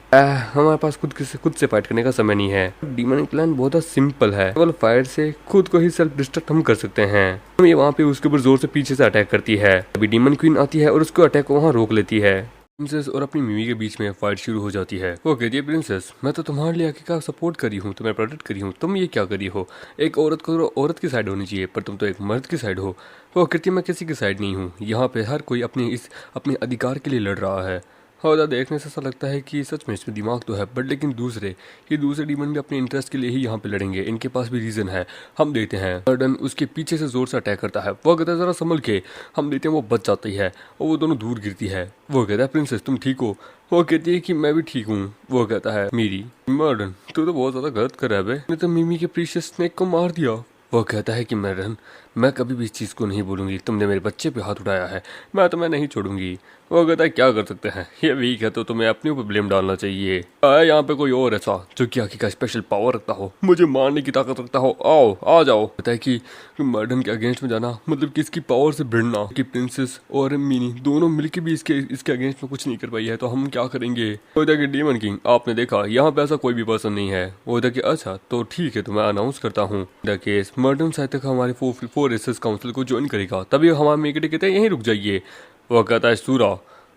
हमारे पास खुद से फाइट करने का समय नहीं है। डीमन क्लैन बहुत सिंपल है, केवल फायर से खुद को ही सेल्फ डिस्ट्रक्ट हम कर सकते हैं। हम ये वहाँ पे उसके ऊपर जोर से पीछे से अटैक करती है, अभी डीमन क्वीन आती है और उसको अटैक को वहाँ रोक लेती है। प्रिंसेस और अपनी मिमी के बीच में फाइट शुरू हो जाती है। वो कहती है, प्रिंसेस मैं तो तुम्हारे लिए आखिरकार सपोर्ट करी हूँ, तुम्हें प्रोटेक्ट करी हूँ, तुम ये क्या करी हो? एक औरत को तो औरत की साइड होनी चाहिए, पर तुम तो एक मर्द की साइड हो। वो कहती है, मैं किसी की साइड नहीं हूँ, यहाँ पे हर कोई अपने अधिकार के लिए लड़ रहा है। और देखने से ऐसा लगता है कि सच में इसमें दिमाग तो है, बट लेकिन दूसरे डीमन भी अपने इंटरेस्ट के लिए ही यहाँ पे लड़ेंगे, इनके पास भी रीजन है। हम देखते हैं अर्डन उसके पीछे से जोर से अटैक करता है, वो कहता है जरा संभल के। हम देखते हैं वो बच जाती है और वो दोनों दूर गिरती है। वो कहता है, प्रिंसेस तुम ठीक हो? वो कहती है कि मैं भी ठीक हूँ। वो कहता है, मेरी मर्डन तू तो बहुत ज्यादा गलत कर रहा है, तो मिमी के प्रीशियस स्नेक को मार दिया। वो कहता है कि मर्डन मैं कभी भी इस चीज़ को नहीं बोलूँगी, तुमने मेरे बच्चे पे हाथ उठाया है, मैं तुम्हें नहीं छोड़ूंगी। वो कहता है, क्या कर सकते हैं, ये वीक है तो तुम्हें अपने ऊपर ब्लेम डालना चाहिए। यहाँ पे कोई और ऐसा जो कि आखिर का स्पेशल पावर रखता हो, मुझे मारने की ताकत रखता हो, आओ आ जाओ। कहता है कि मर्डन के अगेंस्ट में जाना मतलब कि इसकी पावर से भिड़ना, कि प्रिंसेस और मिनी दोनों मिलके भी इसके अगेंस्ट में कुछ नहीं कर पाई है, तो हम क्या करेंगे? वो कहता है कि डीमन किंग आपने देखा यहाँ पे ऐसा कोई भी पर्सन नहीं है। वो कहता है कि अच्छा तो ठीक है, तो मैं अनाउंस करता हूँ केस मर्डन शायद तक हमारे 4 रेसेस काउंसिल को ज्वाइन करेगा, तभी हमारे मेकेटे कहते हैं यहीं रुक जाइए। वो कहता है, सूरा।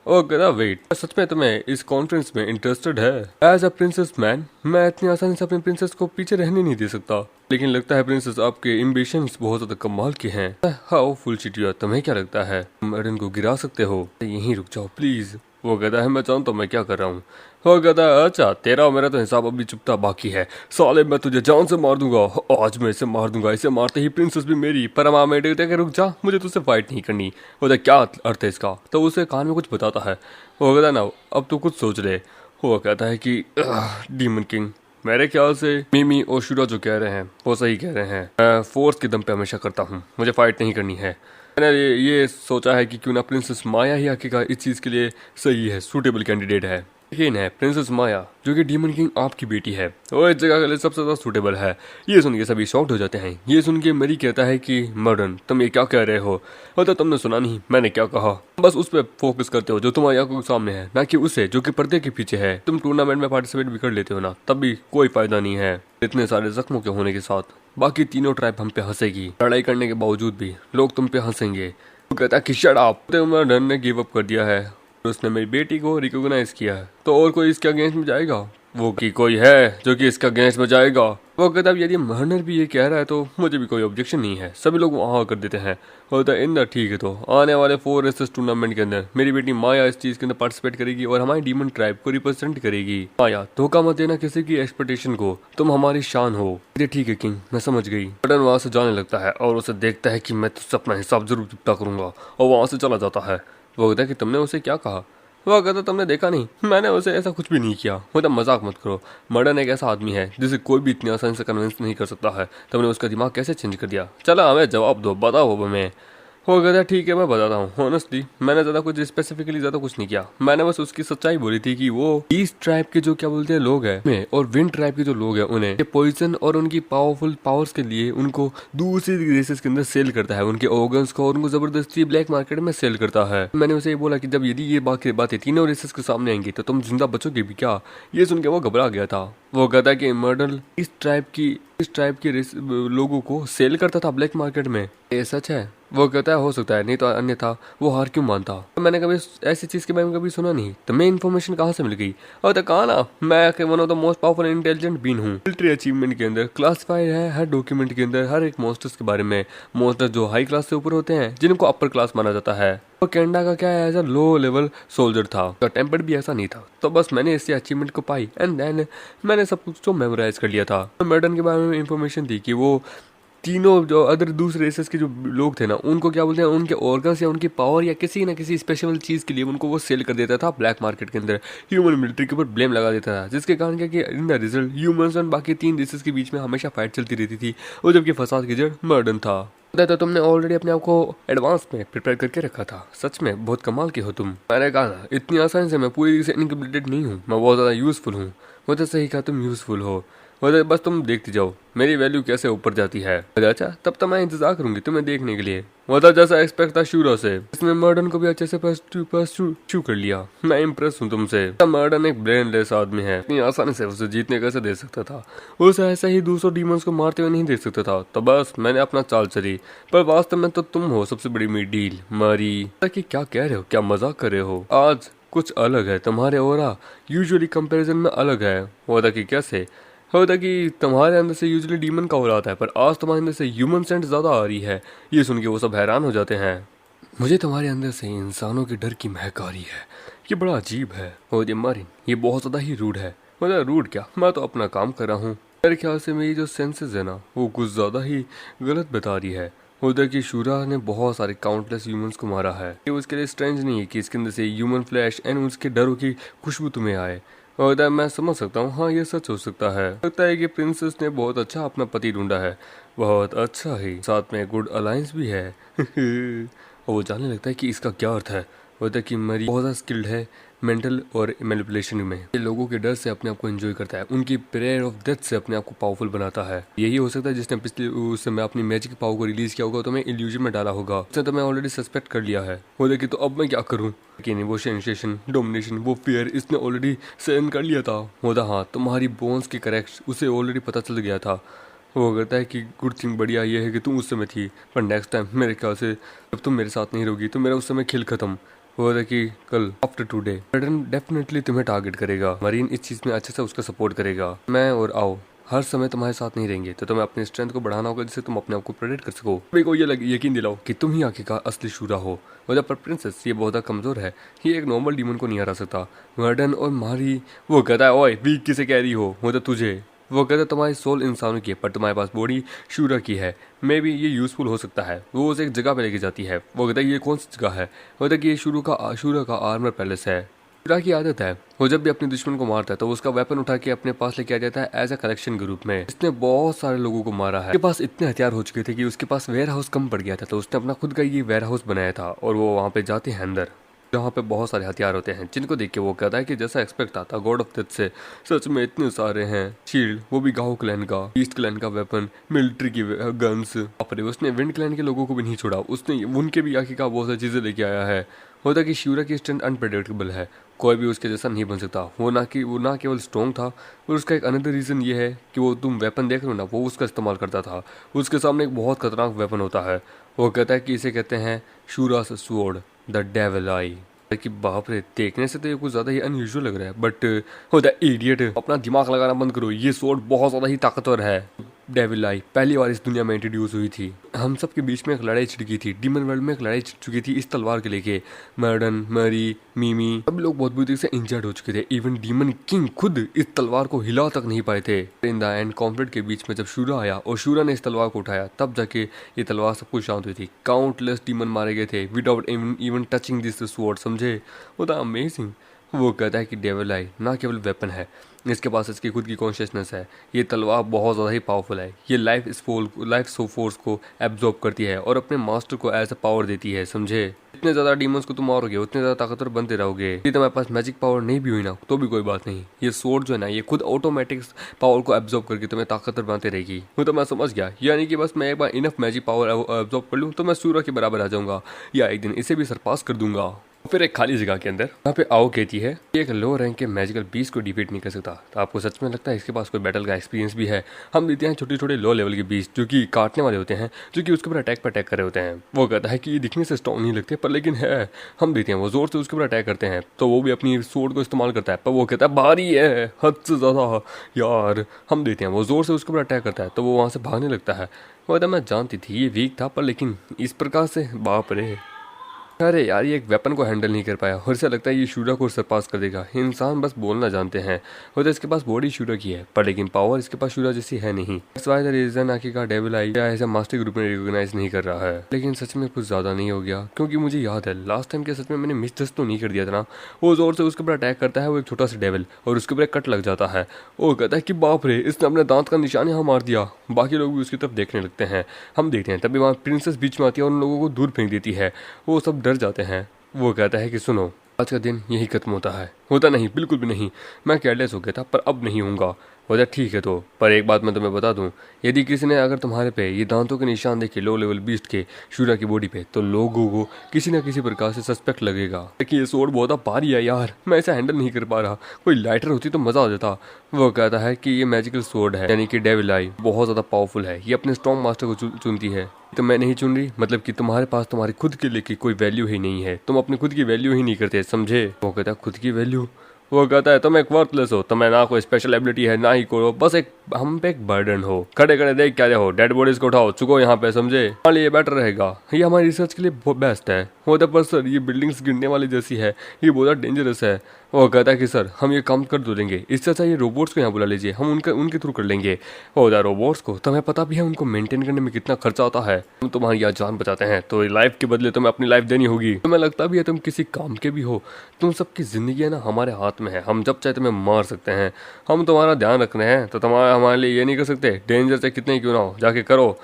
वो कहता है, वेट सच में तुम्हें इस कॉन्फ्रेंस में इंटरेस्टेड है? एज अ प्रिंसेस मैन मैं इतनी आसानी से अपनी प्रिंसेस को पीछे रहने नहीं दे सकता, लेकिन लगता है प्रिंसेस आपके एम्बिशंस बहुत ज्यादा कमाल के हैं। हाउ फुल चिटिया, तुम्हें क्या लगता है मर्डन को गिरा सकते हो? यहीं रुक जाओ प्लीज। वो कहता है, मैं जानता हूँ मैं क्या कर रहा हूँ। वो कहता है, अच्छा तेरा और मेरा तो हिसाब अभी चुपता बाकी है, साले मैं तुझे जान से मार दूंगा, आज मैं इसे मार दूंगा, इसे मारते ही प्रिंसेस भी मेरी। पर हम रुक जा, मुझे तुझसे फाइट नहीं करनी। वो क्या अर्थ है इसका? तो उसे कान में कुछ बताता है। वो कहता है, ना अब तो कुछ सोच ले। वो कहता है कि डीमन किंग मेरे ख्याल से मिमी और शुरा जो कह रहे हैं वो सही कह रहे हैं, मैं फोर्स के दम पे हमेशा करता हूँ, मुझे फाइट नहीं करनी है। मैंने ये सोचा है कि क्यों ना प्रिंसेस माया ही आखिरकार इस चीज़ के लिए सही है, सूटेबल कैंडिडेट है। लेकिन है प्रिंसेस माया जो कि डीमन किंग आपकी बेटी है, वो इस जगह के लिए सबसे ज़्यादा सूटेबल है। ये सुन के सभी शॉक्ड हो जाते हैं। ये सुन के मरी कहता है कि मर्डन तुम ये क्या कह रहे हो? तो तुमने सुना नहीं मैंने क्या कहा? बस उस पर फोकस करते हो जो तुम्हारी आंखों के सामने है, ना कि उसे जो कि पर्दे के पीछे है। तुम टूर्नामेंट में पार्टिसिपेट भी कर लेते हो ना, तब भी कोई फायदा नहीं है इतने सारे जख्मों के होने के साथ। बाकी तीनों ट्राइब हम पे हंसेगी, लड़ाई करने के बावजूद भी लोग तुम पे हंसेंगे। वो कहता है कि शट अप, मर्डन ने गिव अप कर दिया है, उसने मेरी बेटी को रिकॉग्नाइज किया है, तो और कोई इसके अगेंस्ट में जाएगा? वो कि कोई है जो कि इसका अगेंस्ट में जाएगा? वो कहता है, यदि मर्नर भी ये कह रहा है तो मुझे भी कोई ऑब्जेक्शन नहीं है। सभी लोग वहाँ कर देते हैं। होता है इंदर ठीक है, तो आने वाले 4 रेसेस टूर्नामेंट के अंदर मेरी बेटी माया इस चीज़ के अंदर पार्टिसिपेट करेगी और हमारी डीमन ट्राइब को रिप्रेजेंट करेगी। माया धोखा मत देना किसी की एक्सपेक्टेशन को, तुम हमारी शान हो। ठीक है किंग, मैं समझ गई। बटन वहाँ से जाने लगता है और उसे देखता है कि मैं तुझसे अपना हिसाब जरूर चुकता करूंगा, और वहाँ से चला जाता है। वो कहता है कि तुमने उसे क्या कहा? वो कहता तुमने देखा नहीं, मैंने उसे ऐसा कुछ भी नहीं किया। मतलब मजाक मत करो, मर्डन एक ऐसा आदमी है जिसे कोई भी इतनी आसानी से कन्विंस नहीं कर सकता है। तुमने उसका दिमाग कैसे चेंज कर दिया? चलो हमें जवाब दो, बताओ हमें। वो कहता है ठीक है मैं बताता हूँ। ऑनेस्टली मैंने ज़्यादा कुछ स्पेसिफिकली ज़्यादा कुछ नहीं किया, मैंने बस उसकी सच्चाई बोली थी कि वो ईस्ट ट्राइब के जो क्या बोलते हैं लोग हैं और विंड ट्राइब के जो लोग हैं उन्हें पॉइजन और उनकी पावरफुल पावर्स के लिए उनको दूसरी रेसेस के अंदर सेल करता है, उनके ऑर्गन्स को, और उनको जबरदस्ती ब्लैक मार्केट में सेल करता है। मैंने उसे ये बोला कि जब यदि ये बातें तीनों रेसेस के सामने आएंगी तो तुम जिंदा बचोगे भी क्या? ये सुन के वो घबरा गया था। वो कहता है कि मर्डर इस ट्राइब के लोगों को सेल करता था ब्लैक मार्केट में, ये सच है? वो कहता है हो सकता है, नहीं तो अन्यथा वो हार क्यों मानता? मैंने कभी ऐसी चीज के बारे में कभी सुना नहीं, तो मैं इन्फॉर्मेशन कहाँ से मिल गई? और तो कहा ना, मैं one of the most powerful intelligent being हूँ। मिलिट्री अचीवमेंट के अंदर क्लासिफाइड है हर डॉक्यूमेंट के अंदर हर एक मॉन्स्टर्स के बारे में। मॉन्स्टर जो हाई क्लास से ऊपर होते हैं, जिनको अपर क्लास माना जाता है। तो कैनेडा का क्या है, as a low level soldier था, तो टेम्पर भी ऐसा नहीं था। तो बस मैंने इसी अचीवमेंट को पाई एंड देन मैंने सब कुछ तो मेमोराइज कर लिया था। मर्डन के बारे में इंफॉर्मेशन थी कि वो तीनों जो अदर दूसरे रेसेस के जो लोग थे ना, उनको क्या बोलते हैं, उनके ऑर्गन्स या उनकी पावर या किसी ना किसी स्पेशल चीज़ के लिए उनको वो सेल कर देता था ब्लैक मार्केट के अंदर। ह्यूमन मिलिट्री के ऊपर ब्लेम लगा देता था, जिसके कारण क्या कि इन द रिजल्ट ह्यूमंस और बाकी 3 रेसेस के बीच में हमेशा फाइट चलती रहती थी। और जबकि फसाद की जड़ मर्डन था। तो तुमने ऑलरेडी अपने आप को एडवांस में प्रिपेयर करके रखा था। सच में बहुत कमाल के हो तुम। मैंने कहा ना, इतनी आसानी से मैं पूरी तरीके से इनकम्प्लीटेड नहीं हूँ, मैं बहुत ज़्यादा यूजफुल हूँ। वो तो सही कहा, तुम यूजफुल हो। बस तुम देखते जाओ मेरी वैल्यू कैसे ऊपर जाती है। अच्छा, तब तक मैं इंतजार करूंगी तुम्हें देखने के लिए। जैसा एक्सपेक्ट था शुरू से, इसने मर्डन को भी अच्छे से परस्यू कर लिया। मैं इम्प्रेस हूँ तुमसे। मर्डन एक ब्रेनलेस आदमी है, इतनी आसानी से उसे जीतने कैसे दे सकता था? उसे ऐसे ही 200 डीमंस को मारते हुए नहीं देख सकता था। तो बस मैंने अपना चाल चली, पर वास्तव में तो तुम हो सबसे बड़ी मेरी डील मारी। कि क्या कह रहे हो, क्या मजाक कर रहे हो? आज कुछ अलग है, तुम्हारे ओरा यूजुअली कंपैरिजन में अलग है। होता कि कैसे होता कि तुम्हारे अंदर से यूजुअली डीमन का ओरा आता है, पर आज तुम्हारे अंदर से ह्यूमन सेंट ज्यादा आ रही है। ये सुन के वो सब हैरान हो जाते हैं। मुझे तुम्हारे अंदर से इंसानों के डर की महक आ रही है, ये बड़ा अजीब है। और ये मारिन, ये बहुत ज्यादा ही रूड है। मतलब रूड क्या, मैं तो अपना काम कर रहा हूँ। मेरे ख्याल से मेरी जो सेंसेस है ना, वो कुछ ज्यादा ही गलत बता रही है। उधर की शूरा ने बहुत सारे काउंटलेस ह्यूमंस को मारा है। ये उसके लिए स्ट्रेंज नहीं है कि इसके अंदर से ह्यूमन फ्लैश एंड उसके डरों की खुशबू तुम्हें आए। और मैं समझ सकता हूँ, हाँ ये सच हो सकता है। लगता है कि प्रिंसेस ने बहुत अच्छा अपना पति ढूंढा है, बहुत अच्छा ही, साथ में गुड अलायंस भी है। और वो जानने लगता है कि इसका क्या अर्थ है। होता है कि मरी बहुत ज़्यादा स्किल्ड है मेंटल और मैनिपुलेशन में। ये लोगों के डर से अपने आप को एंजॉय करता है, उनकी प्रेयर ऑफ डेथ से अपने आप को पावरफुल बनाता है। यही हो सकता है जिसने पिछले उस समय अपनी मैजिक पावर को रिलीज किया होगा, तो मैं इल्यूजन में डाला होगा। उसने तो मैं ऑलरेडी सस्पेक्ट कर लिया है। वो देखिए, तो अब मैं क्या करूँ? कि नेगोशिएशन, डोमिनेशन, वो फियर इसने ऑलरेडी सहन कर लिया था। होता हाँ, तुम्हारी बोन्स की करेक्ट उसे ऑलरेडी पता चल गया था। वो कहता है कि गुड थिंग, बढ़िया ये है कि तुम उस समय थी, पर नेक्स्ट टाइम मेरे ख्याल से जब तुम मेरे साथ नहीं रहोगी तो मेरा उस समय खेल खत्म। वो है कि कल आफ्टर टुडे मर्डन डेफिनेटली तुम्हें टारगेट करेगा। मरीन इस चीज में अच्छे से उसका सपोर्ट करेगा। मैं और आओ हर समय तुम्हारे साथ नहीं रहेंगे, तो तुम्हें अपनी स्ट्रेंथ को बढ़ाना होगा, जिससे तुम अपने आप को प्रोटेक्ट कर सको। सभी को ये यकीन दिलाओ कि तुम ही आखिर का असली शूरा हो। और जब पर प्रिंसेस ये बहुत कमजोर है, ये एक नॉर्मल डीमन को नहीं हरा सकता। मर्डन और मारी वो कहता है, ओए वीक किसे कह रही हो? वो तो तुझे। वो कहता है तुम्हारी सोल इंसानों की है, पर तुम्हारे पास बॉडी शूरा की है। मे बी ये यूजफुल हो सकता है। वो उसे एक जगह पे लेके जाती है। वो कहता है ये कौन सी जगह है? वो कहता है कि ये शूरा का आर्मर पैलेस है। शूरा की आदत है, वो जब भी अपने दुश्मन को मारता है तो उसका वेपन उठा के अपने पास लेके आ जाता है एज अ कलेक्शन के रूप में। इसने बहुत सारे लोगों को मारा है। उसके पास इतने हथियार हो चुके थे कि उसके पास वेयर हाउस कम पड़ गया था, तो उसने अपना खुद का ये वेयर हाउस बनाया था। और वो वहाँ पे जाते हैं अंदर, जहाँ पे बहुत सारे हथियार होते हैं, जिनको देख के वो कहता है कि जैसा एक्सपेक्ट था गॉड ऑफ डेथ से, सच में इतने सारे हैं। शील्ड, वो भी गाओ क्लैन का, ईस्ट क्लैन का वेपन, मिलिट्री की गन्स। उसने विंड क्लैन के लोगों को भी नहीं छोड़ा, उसने उनके भी आखिर का बहुत सारी चीजें लेके आया है। होता कि शूरा की स्ट्रेंथ अनप्रेडिक्टेबल है, कोई भी उसके जैसा नहीं बन सकता। वो ना केवल स्ट्रॉन्ग था, और उसका एक अनदर रीजन ये है कि वो तुम वेपन देख रहे हो ना, वो उसका इस्तेमाल करता था। उसके सामने एक बहुत खतरनाक वेपन होता है। वो कहता है कि इसे कहते हैं शूरास स्वॉर्ड, द डेविल आई। कि बाप रे, देखने से तो ये कुछ ज्यादा ही अनयूजुअल लग रहा है, बट होता इडियट, अपना दिमाग लगाना बंद करो। ये स्वॉर्ड बहुत ज्यादा ही ताकतवर है। डेविल आई पहली बार इस दुनिया में इंट्रोड्यूस हुई थी। हम सब के बीच में एक लड़ाई छिड़ गई थी, डीमन वर्ल्ड में एक लड़ाई छिड़ चुकी थी इस तलवार के लेके। मर्डन, मरी, मीमी, सब लोग बहुत बुरी तरीके से इंजर्ड हो चुके थे। इवन डीमन किंग खुद इस तलवार को हिला तक नहीं पाए थे। इन द एंड कॉन्फ्लिक्ट के बीच में जब शूरा आया और शूरा ने इस तलवार को उठाया, तब जाके ये तलवार सब कुछ शांत हुई थी। काउंटलेस डीमन मारे गए थे without even touching this sword, समझे? वो था अमेजिंग। वो कहता है कि डेविल आई ना केवल वेपन है, इसके पास इसकी खुद की कॉन्शियसनेस है। ये तलवार बहुत ज़्यादा ही पावरफुल है। ये लाइफ फोर्स को एब्जॉर्ब करती है और अपने मास्टर को एज अ पावर देती है, समझे? जितने ज़्यादा डीमंस को तुम मारोगे उतने ज़्यादा ताकतवर बनते रहोगे। यदि तुम्हारे पास मैजिक पावर नहीं भी हुई ना, तो भी कोई बात नहीं। ये स्वॉर्ड जो है ना, ये खुद ऑटोमेटिक पावर को एब्जॉर्ब करके तुम्हें ताकतवर बनाते रहेगी। वो तो मैं समझ गया, यानी कि बस मैं एक बार इनफ मैजिक पावर एब्जॉर्ब कर लूँ तो मैं सूर्य के बराबर आ जाऊंगा, या एक दिन इसे भी सरपास कर दूंगा। फिर एक खाली जगह के अंदर यहाँ पे आओ कहती है कि एक लो रैंक के मैजिकल बीस्ट को डिफीट नहीं कर सकता। तो आपको सच में लगता है इसके पास कोई बैटल का एक्सपीरियंस भी है? हम देते हैं छोटे छोटे लो लेवल के बीस्ट जो कि काटने वाले होते हैं, जो कि उसके ऊपर अटैक पर अटैक कर रहे होते हैं। वो कहता है कि ये दिखने से स्ट्रॉन्ग नहीं लगते पर लेकिन है। हम देते हैं वो जोर से उसके ऊपर अटैक करते हैं तो वो भी अपनी सोर्ड को इस्तेमाल करता है, पर वो कहता है भारी है हद से ज़्यादा यार। हम देते हैं वो जोर से उसके ऊपर अटैक करता है तो वो वहाँ से भागने लगता है। वो कहता मैं जानती थी ये वीक था, पर लेकिन इस प्रकार से बाप रे। अरे यार ये एक वेपन को हैंडल नहीं कर पाया और ऐसा लगता है ये शूरा को सरपास कर देगा। इंसान बस बोलना जानते हैं। वो तो इसके पास बॉडी शूरा की है पर लेकिन पावर इसके पास शूरा जैसी है नहीं। That's why the reason आखिरकार डेविल आई या ऐसा मास्टर ग्रुप में रिकॉग्नाइज नहीं कर रहा है। लेकिन सच में कुछ ज्यादा नहीं हो गया, क्योंकि मुझे याद है लास्ट टाइम के सच में मैंने मिस जस्ट तो नहीं कर दिया था ना। वो जोर से उसके ऊपर अटैक करता है वो एक छोटा सा डेविल और उसके ऊपर कट लग जाता है। वो कहता है कि बाप रे इसने अपने दांत का निशान यहाँ मार दिया। बाकी लोग भी उसकी तरफ देखने लगते हैं। हम देखते हैं तभी वहाँ प्रिंसेस बीच में आती है और उन लोगों को दूर फेंक देती है। वो सब डर जाते हैं। वो कहता है कि सुनो आज का दिन यही खत्म होता है। होता नहीं, बिल्कुल भी नहीं। मैं केयरलेस हो गया था पर अब नहीं होऊंगा। बोला ठीक है तो, पर एक बात मैं तुम्हें बता दूं, यदि किसी ने अगर तुम्हारे पे ये दांतों के निशान देखे लो लेवल बीस्ट के शूरा की बॉडी पे, तो लोगों को किसी न किसी प्रकार से सस्पेक्ट लगेगा कि ये सोर्ड बहुत भारी है यार, मैं ऐसा हैंडल नहीं कर पा रहा। कोई लाइटर होती तो मजा आ जाता। वो कहता है कि ये मैजिकल सोर्ड है यानी कि डेविल आई बहुत ज्यादा पावरफुल है। ये अपने स्ट्रॉन्ग मास्टर को चुनती है। तो मैं नहीं चुन रही, मतलब कि तुम्हारे पास तुम्हारी खुद के लिए कोई वैल्यू ही नहीं है। तुम अपनी खुद की वैल्यू ही नहीं करते, समझे? वो कहता है खुद की वैल्यू? वो कहता है तुम एक वर्थलेस हो, तुम्हें ना कोई स्पेशल एबिलिटी है ना ही कोई, बस एक हम पे एक बर्डन हो। खड़े खड़े देख क्या हो, डेड बॉडीज को उठाओ चुको यहाँ पे, समझे? हमारे लिए बेटर रहेगा, ये हमारी रिसर्च के लिए बहुत बेस्ट है। वो तो पर सर ये बिल्डिंग्स गिरने वाली जैसी है, ये बहुत डेंजरस है। वो कहता है कि सर हम ये काम कर दो लेंगे, इससे अच्छा ये रोबोट्स को यहाँ बुला लीजिए, हम उनके थ्रू कर लेंगे। वो रोबोट्स को तुम्हें पता भी है उनको मेंटेन करने में कितना खर्चा आता है। हम तुम्हारी यहाँ जान बचाते हैं तो लाइफ के बदले तुम्हें अपनी लाइफ देनी होगी। तुम्हें लगता भी है तुम किसी काम के भी हो? तुम सबकी जिंदगी है ना हमारे हाथ में है, हम जब चाहे तुम्हें मार सकते हैं। हम तुम्हारा ध्यान रख रहे हैं तो तुम्हारा हमारे लिए ये नहीं कर सकते? डेंजर से कितने क्यों ना हो जाके करो।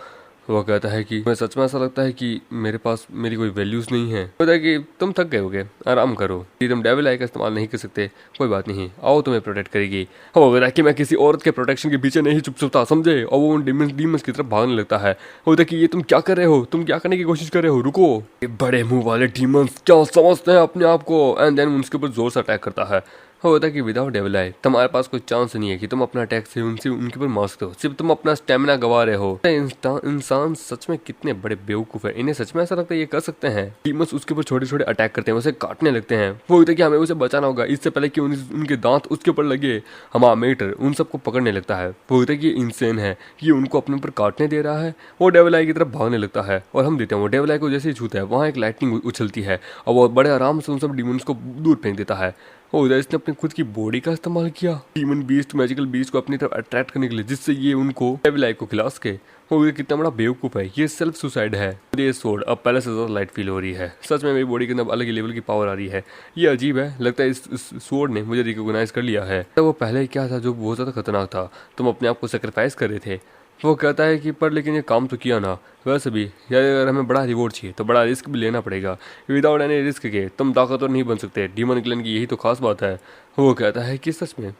वो कहता है कि मैं सच में ऐसा लगता है कि मेरे पास मेरी कोई वैल्यूज नहीं है। कहता है कि तुम थक गए होगे, आराम करो। यदि तुम डेविल आई का इस्तेमाल नहीं कर सकते कोई बात नहीं, आओ तुम्हें प्रोटेक्ट करेगी। वो कहता है कि मैं किसी औरत के प्रोटेक्शन के पीछे नहीं छुप सकता, समझे? और वो उन डीमंस की तरफ भागने लगता है। वो कहता है कि ये तुम क्या कर रहे हो, तुम क्या करने की कोशिश कर रहे हो, रुको। ये बड़े मुंह वाले डीमंस क्या समझते हैं अपने आप को। एंड देन उनके ऊपर जोर से अटैक करता है। होता है कि विदाउट डेविल आई तुम्हारे पास कोई चांस नहीं है कि तुम अपना अटैक से उनके ऊपर मार सकते हो, सिर्फ तुम अपना स्टेमिना गवा रहे हो। इंसान सच में कितने बड़े बेवकूफ है, इन्हें सच में ऐसा लगता है ये कर सकते हैं। डीमंस उसके ऊपर छोटे छोटे अटैक करते हैं, उसे काटने लगते हैं। वो होता है कि हमें उसे बचाना होगा इससे पहले कि उनके दांत उसके ऊपर लगे। हमारा मेटर उन सबको पकड़ने लगता है। वो होता है कि ये इंसेन है, ये उनको अपने ऊपर काटने दे रहा है। वो डेविल आई की तरफ भागने लगता है और हम देते हैं वो डेविल आई को जैसे ही छूता है वहाँ एक लाइटनिंग उछलती है और वो बड़े आराम से उन सब डीमंस को दूर फेंक देता है। उधर इसने अपनी खुद की बॉडी का इस्तेमाल किया डीमन बीस्ट मैजिकल बीस्ट को अपनी तरफ अट्रैक्ट करने के लिए, जिससे ये उनको डेविल आई को खिला सके। वो ये कितना बड़ा बेवकूफ है, ये सेल्फ सुसाइड है। ये सोर्ड अब पहले से ज्यादा लाइट फील हो रही है। सच में मेरी बॉडी के अंदर अलग ही लेवल की पावर आ रही है। ये अजीब है, लगता है इस सोर्ड ने मुझे रिकॉग्नाइज कर लिया है। तो वो पहले क्या था जो बहुत ज्यादा खतरनाक था, तुम अपने आप को सेक्रीफाइस कर रहे थे। वो कहता है कि पर लेकिन ये काम तो किया ना, वैसे भी यार अगर हमें बड़ा रिवॉर्ड चाहिए तो बड़ा रिस्क भी लेना पड़ेगा। विदाउट एनी रिस्क के तुम ताकतवर नहीं बन सकते। डीमन क्लैन की यही तो खास बात है। वो कहता है कि सच में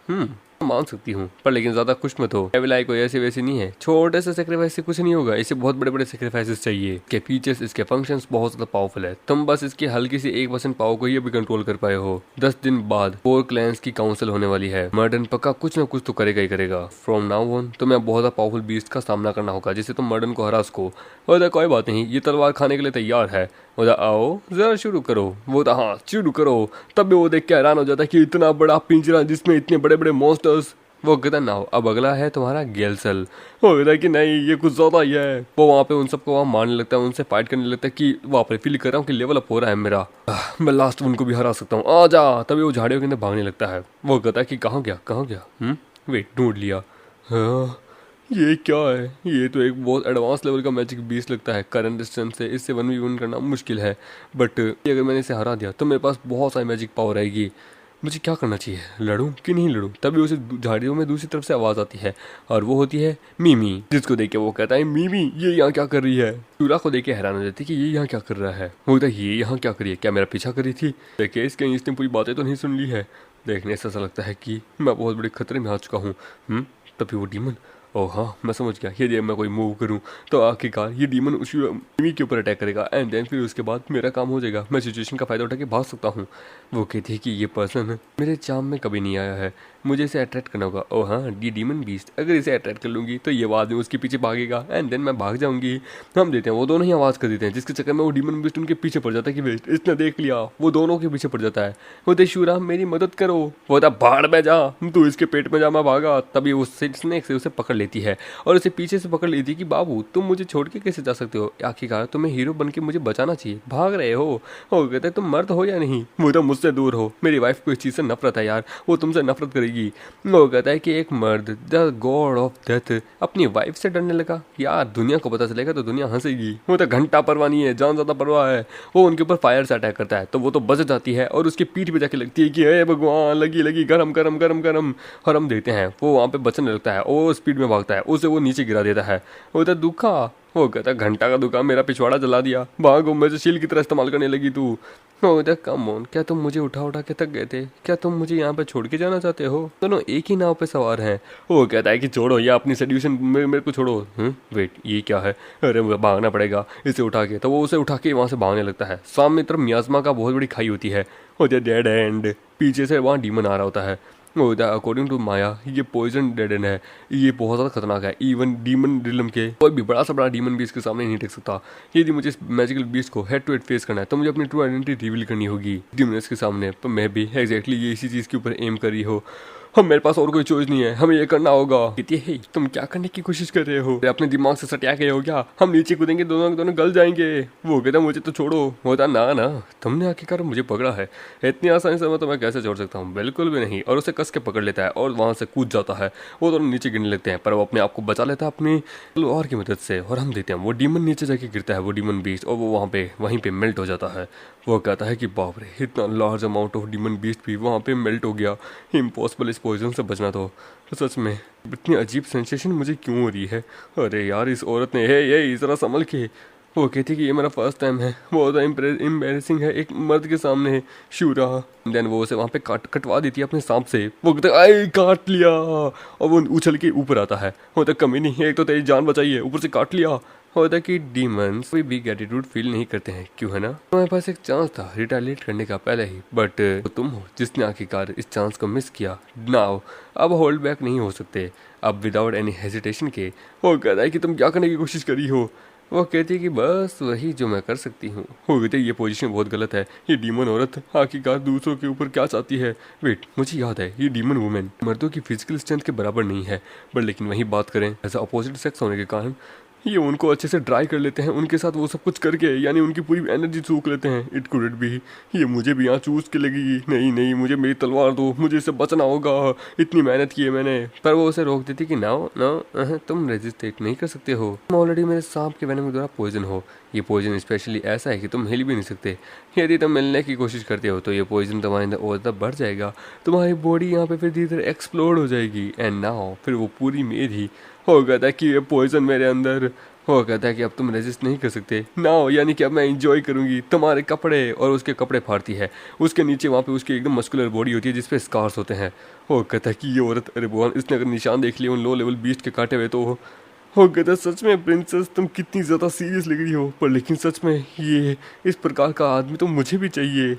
मान सकती हूँ, पर लेकिन ज्यादा खुश मत हो। डेविल आई कोई ऐसी वैसी नहीं है, छोटे से सेक्रीफाइस से कुछ नहीं होगा, इसे बहुत बड़े बड़े सेक्रीफाइसेस चाहिए। इसके फीचर्स इसके फंक्शंस बहुत ज्यादा पावरफुल है। तुम बस इसकी हल्की सी 1% पावर को ही भी कंट्रोल कर पाए हो। 10 दिन बाद 4 क्लैंस की काउंसिल होने वाली है। मर्डन पक्का कुछ न कुछ तो करेगा ही करेगा। फ्रॉम नाउ ऑन तुम्हें बहुत ज्यादा पावरफुल बीस्ट का सामना करना होगा जिससे तुम मर्डन को हरा सको। कोई बात नहीं, ये तलवार खाने के लिए तैयार है। बोला आओ जरा शुरू करो। वो था हाँ शुरू करो। तब भी वो देख के हैरान हो जाता है कि इतना बड़ा पिंजरा जिसमें इतने बड़े बड़े मॉन्स्टर्स। वो कहता ना अब अगला है तुम्हारा गेलसल। वो कहता है कि नहीं ये कुछ ज्यादा ही है। वो वहाँ पे उन सबको वहाँ मारने लगता है, उनसे फाइट करने लगता है कि वहाँ पे फील कर रहा हूँ कि लेवल अप हो रहा है मेरा, मैं लास्ट उनको भी हरा सकता हूँ, आ जा। तभी वो झाड़ियों के अंदर भागने लगता है। वो कहता है कि कहाँ गया वेट ढूंढ लिया। हाँ ये क्या है, ये तो एक बहुत एडवांस लेवल का मैजिक बीस्ट लगता है। करंट डिस्टेंस से इससे 1v1 करना मुश्किल है, बट अगर मैंने इसे हरा दिया तो मेरे पास बहुत सारी मैजिक पावर आएगी। मुझे क्या करना चाहिए, लड़ूं कि नहीं लड़ूं? तभी उसे झाड़ियों में दूसरी तरफ से आवाज़ आती है और वो होती है मीमी, जिसको देख के वो कहता है मीमी ये यहाँ क्या कर रही है। चूरा को देख के हैरान हो जाती है कि ये यहाँ क्या कर रहा है। वो कहता है ये यहाँ क्या कर रही है, क्या मेरा पीछा कर रही थी? देखिए इसके इसने पूरी बातें तो नहीं सुन ली है। देखने से ऐसा लगता है कि मैं बहुत बड़े खतरे में आ चुका हूँ। तभी वो डीमन ओह हाँ, मैं समझ गया, यदि मैं कोई मूव करूँ तो आखिरकार ये डीमन उस मिमी के ऊपर अटैक करेगा एंड देन फिर उसके बाद मेरा काम हो जाएगा, मैं सिचुएशन का फ़ायदा उठा के भाग सकता हूँ। वो कहती है कि ये पर्सन मेरे चाम में कभी नहीं आया है, मुझे इसे अट्रैक्ट करना होगा। ओह हाँ, ये डीमन बीस्ट, अगर इसे अट्रैक्ट कर लूँगी तो ये बाद में उसके पीछे भागेगा एंड देन मैं भाग जाऊँगी। हम देते हैं, वो दोनों ही आवाज़ कर देते हैं, जिसके चक्कर में वो डीमन बीस्ट उनके पीछे पड़ जाता है कि वेट इसने देख लिया, वो दोनों के पीछे पड़ जाता है। वो देशूरा मेरी मदद करो, वो होता भाड़ में जा, तू इसके पेट में जा, मैं भागा। तभी उस स्नेक से उसे पकड़ लेती है और उसे पीछे से पकड़ लेती है कि बाबू तुम मुझे छोड़ के कैसे जा सकते हो, आखिरकार तुम्हें हीरो बन के मुझे बचाना चाहिए, भाग रहे हो। वो कहते हैं तुम मर्द हो या नहीं, वो तो मुझसे दूर हो, मेरी वाइफ को इस चीज़ से नफरत है यार, वो तुमसे नफरत करेगी। वो कहता है कि एक मर्द द गॉड ऑफ डेथ अपनी वाइफ से डरने लगा, यार दुनिया को पता चलेगा तो दुनिया हंसेगी। वो तो घंटा परवाह नहीं है, जान ज़्यादा परवाह है। वो उनके ऊपर फायर से अटैक करता है तो वो तो बच जाती है और उसकी पीठ पे जाके लगती है कि हे भगवान, लगी लगी, गरम गरम गरम गरम। और हम देखते हैं वो वहाँ पे बचने लगता है और वो स्पीड में भागता है, उसे वो नीचे गिरा देता है। वो तो दुखा, वो कहता है घंटा का दुखा, मेरा पिछवाड़ा जला दिया, भागो, मुझे शील की तरह इस्तेमाल करने लगी तू। वो कहता है कम ऑन, क्या तुम मुझे उठा उठा के थक गए थे, क्या तुम मुझे यहाँ पे छोड़ के जाना चाहते हो, दोनों एक ही नाव पे सवार हैं। वो कहता है कि छोड़ो या अपनी सेड्यूशन मेरे को छोड़ो। वेट ये क्या है, अरे मुझे भागना पड़ेगा इसे उठा के। तो वो उसे उठा के वहाँ से भागने लगता है। सामने तरफ मियाज़मा का बहुत बड़ी खाई होती है, वो डेड एंड पीछे से वहाँ डीमन आ रहा होता है। अकॉर्डिंग टू माया ये पॉइजन डेड एंड है, ये बहुत ज़्यादा खतरनाक है, इवन डीमन रिलम के कोई भी बड़ा सा बड़ा डीमन भी इसके सामने नहीं टिक सकता। यदि मुझे इस मैजिकल बीस्ट को हेड टू हेड फेस करना है तो मुझे अपनी ट्रू आइडेंटिटी रिवील करनी होगी डीमनस के सामने। पर मैं भी एग्जैक्टली ये इसी चीज़ के ऊपर एम कर रही हो, हम मेरे पास और कोई चॉइस नहीं है, हमें ये करना होगा। कहती है तुम क्या करने की कोशिश कर रहे हो, अपने दिमाग से सटिया गए हो क्या, हम नीचे कूदेंगे दोनों दोनों गल जाएंगे। वो कहता मुझे तो छोड़ो। होता ना ना, तुमने आखिरकार मुझे पकड़ा है, इतनी आसानी से मैं तुम्हें कैसे छोड़ सकता हूँ, बिल्कुल भी नहीं। और उसे कस के पकड़ लेता है और वहाँ से कूद जाता है। वो दोनों नीचे गिरने लगते हैं पर वो अपने आप को बचा लेता है अपनी तलवार की मदद से। और हम देखते हैं वो डीमन नीचे जाके गिरता है, वो डीमन बीस्ट, और वो वहाँ पे वहीं पे मेल्ट हो जाता है। वो कहता है कि बाप रे, इतना large amount of demon beast भी वहाँ पे मेल्ट हो गया, इम्पॉसिबल इस पॉइजन से बचना। तो सच में इतनी अजीब सेंसेशन मुझे क्यों हो रही है। अरे यार इस औरत ने, हे ये ज़रा संभल के। वो कहती कि ये मेरा फर्स्ट टाइम है, बहुत एम्बेरसिंग है एक मर्द के सामने, शूरा। देन वो उसे वहाँ पे कटवा देती है अपने सांप से। वो कहता है आई काट लिया, और वो उछल के ऊपर आता है। होता कमी नहीं, एक तो तेरी जान बचाई है, ऊपर से काट लिया। होता कि डीमंस कोई भी ग्रेटिट्यूड फील नहीं करते हैं, क्यों है ना। तुम्हारे पास एक चांस था रिटेलिएट करने का पहले ही, बट तुम हो जिसने आखिरकार इस चांस को मिस किया। नाउ अब होल्ड बैक नहीं हो सकते, अब विदाउट एनी हेजिटेशन के। वो कहता है कि तुम क्या करने की कोशिश करी हो। वो कहती है कि बस वही जो मैं कर सकती हूँ। वो कहते ये पोजीशन बहुत गलत है, ये डीमन औरत आखिरकार दूसरों के ऊपर क्या चाहती है। वेट मुझे याद है, ये डीमन वुमेन मर्दों की फिजिकल स्ट्रेंथ के बराबर नहीं है, बट लेकिन वही बात करें एज अपोजिट सेक्स होने के कारण ये उनको अच्छे से ड्राई कर लेते हैं, उनके साथ वो सब कुछ करके, यानी उनकी पूरी एनर्जी सूख लेते हैं। इट कुड बी ये मुझे भी यहाँ चूस के लगेगी, नहीं नहीं मुझे मेरी तलवार दो, मुझे इससे बचना होगा, इतनी मेहनत की है मैंने। पर वो उसे रोक देती कि नाओ नो, तुम रेजिस्टेट नहीं कर सकते हो, तुम ऑलरेडी मेरे सांप के वेनम के द्वारा पॉइजन हो। ये पॉइजन स्पेशली ऐसा है कि तुम हिल भी नहीं सकते, यदि तुम मिलने की कोशिश करते हो तो ये पॉइजन तुम्हारे अंदर और ज़्यादा बढ़ जाएगा, तुम्हारी बॉडी यहाँ पे फिर धीरे धीरे एक्सप्लोड हो जाएगी। एंड नाउ फिर वो पूरी मेरी हो गया था कि ये पॉइजन मेरे अंदर। वो कहता है कि अब तुम रेजिस्ट नहीं कर सकते नाउ, यानी कि अब मैं इंजॉय करूंगी तुम्हारे कपड़े। और उसके कपड़े फाड़ती है, उसके नीचे वहाँ पे उसकी एकदम मस्कुलर बॉडी होती है जिसपे स्कार्स होते हैं। वो कहता है कि ये औरत, अरे भगवान, इसने अगर निशान देख लिए उन लो लेवल बीस्ट के काटे हुए तो हो कहता है सच में प्रिंसेस तुम कितनी ज़्यादा सीरियस लग रही हो, पर लेकिन सच में ये इस प्रकार का आदमी तो मुझे भी चाहिए।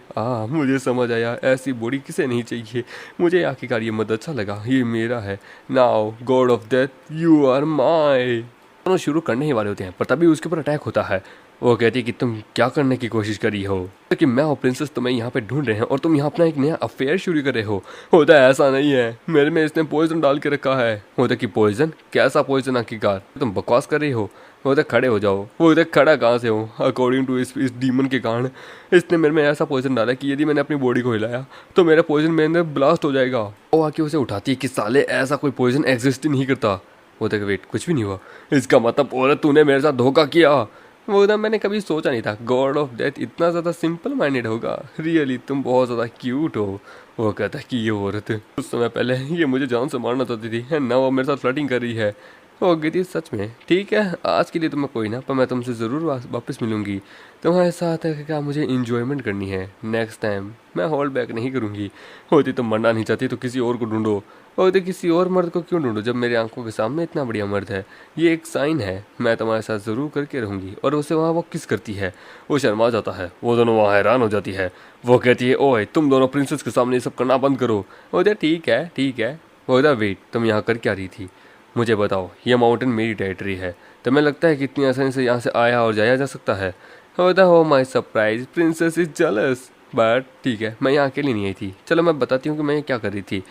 मुझे समझ आया, ऐसी बॉडी किसे नहीं चाहिए। मुझे आखिरकार ये मर्द अच्छा लगा, ये मेरा है। Now god of death you are my. दोनों शुरू करने ही वाले होते हैं पर तभी उसके ऊपर अटैक होता है। वो कहती है कि तुम क्या करने की कोशिश कर रही हो, कि मैं और प्रिंसेस तुम्हें यहाँ पे ढूंढ रहे हैं और तुम यहाँ अपना एक नया अफेयर शुरू कर रहे हो। होता है ऐसा नहीं है, मेरे में इसने पॉइजन डाल के रखा है। होता कि पॉइजन, कैसा पॉइजन आखिरकार, तुम बकवास कर रही हो। होता खड़े हो जाओ। वो इधर खड़ा कहाँ से हो, अकॉर्डिंग टू इस डीमन के कारण इसने मेरे में ऐसा पॉइजन डाला कि यदि मैंने अपनी बॉडी को हिलाया तो मेरा पॉइजन मेरे अंदर ब्लास्ट हो जाएगा। वो आके उसे उठाती है कि साले ऐसा कोई पॉइजन एग्जिस्ट ही नहीं करता। वो तक वेट कुछ भी नहीं हुआ, इसका मतलब औरत तूने मेरे साथ धोखा किया। वो ना मैंने कभी सोचा नहीं था गॉड ऑफ डेथ इतना ज़्यादा सिंपल माइंडेड होगा, रियली तुम बहुत ज़्यादा क्यूट हो। वो कहता है कि ये औरत उस समय पहले ये मुझे जान से मारना चाहती थी, है ना, वो मेरे साथ फ्लर्टिंग कर रही है। हो गई थी सच में। ठीक है, आज के लिए तो मैं कोई ना, पर मैं तुमसे ज़रूर वापस मिलूंगी। तुम्हारे साथ है क्या मुझे इंजॉयमेंट करनी है। नेक्स्ट टाइम मैं होल्ड बैक नहीं करूंगी। होती तो मरना नहीं चाहती तो किसी और को ढूंढो। होती किसी और मर्द को क्यों ढूंढो जब मेरे आंखों के सामने इतना बढ़िया मर्द है। ये एक साइन है, मैं तुम्हारे साथ ज़रूर करके रहूंगी। और उसे वहाँ वो किस करती है, वो शर्मा जाता है। वो दोनों वहाँ हैरान हो जाती है। वो कहती है ओए तुम दोनों प्रिंसेस के सामने ये सब करना बंद करो। बोलते ठीक है ठीक है। बोलता वेट, तुम यहाँ कर क्या रही थी, मुझे बताओ। ये माउंटेन मेरी टेरिटरी है, तुम्हें लगता है कि इतनी आसानी से यहाँ से आया और जाया जा सकता है। होता हो my surprise princess is jealous. But ठीक है, मैं यहाँ अकेली नहीं आई थी। चलो मैं बताती हूँ कि मैं क्या कर रही थी।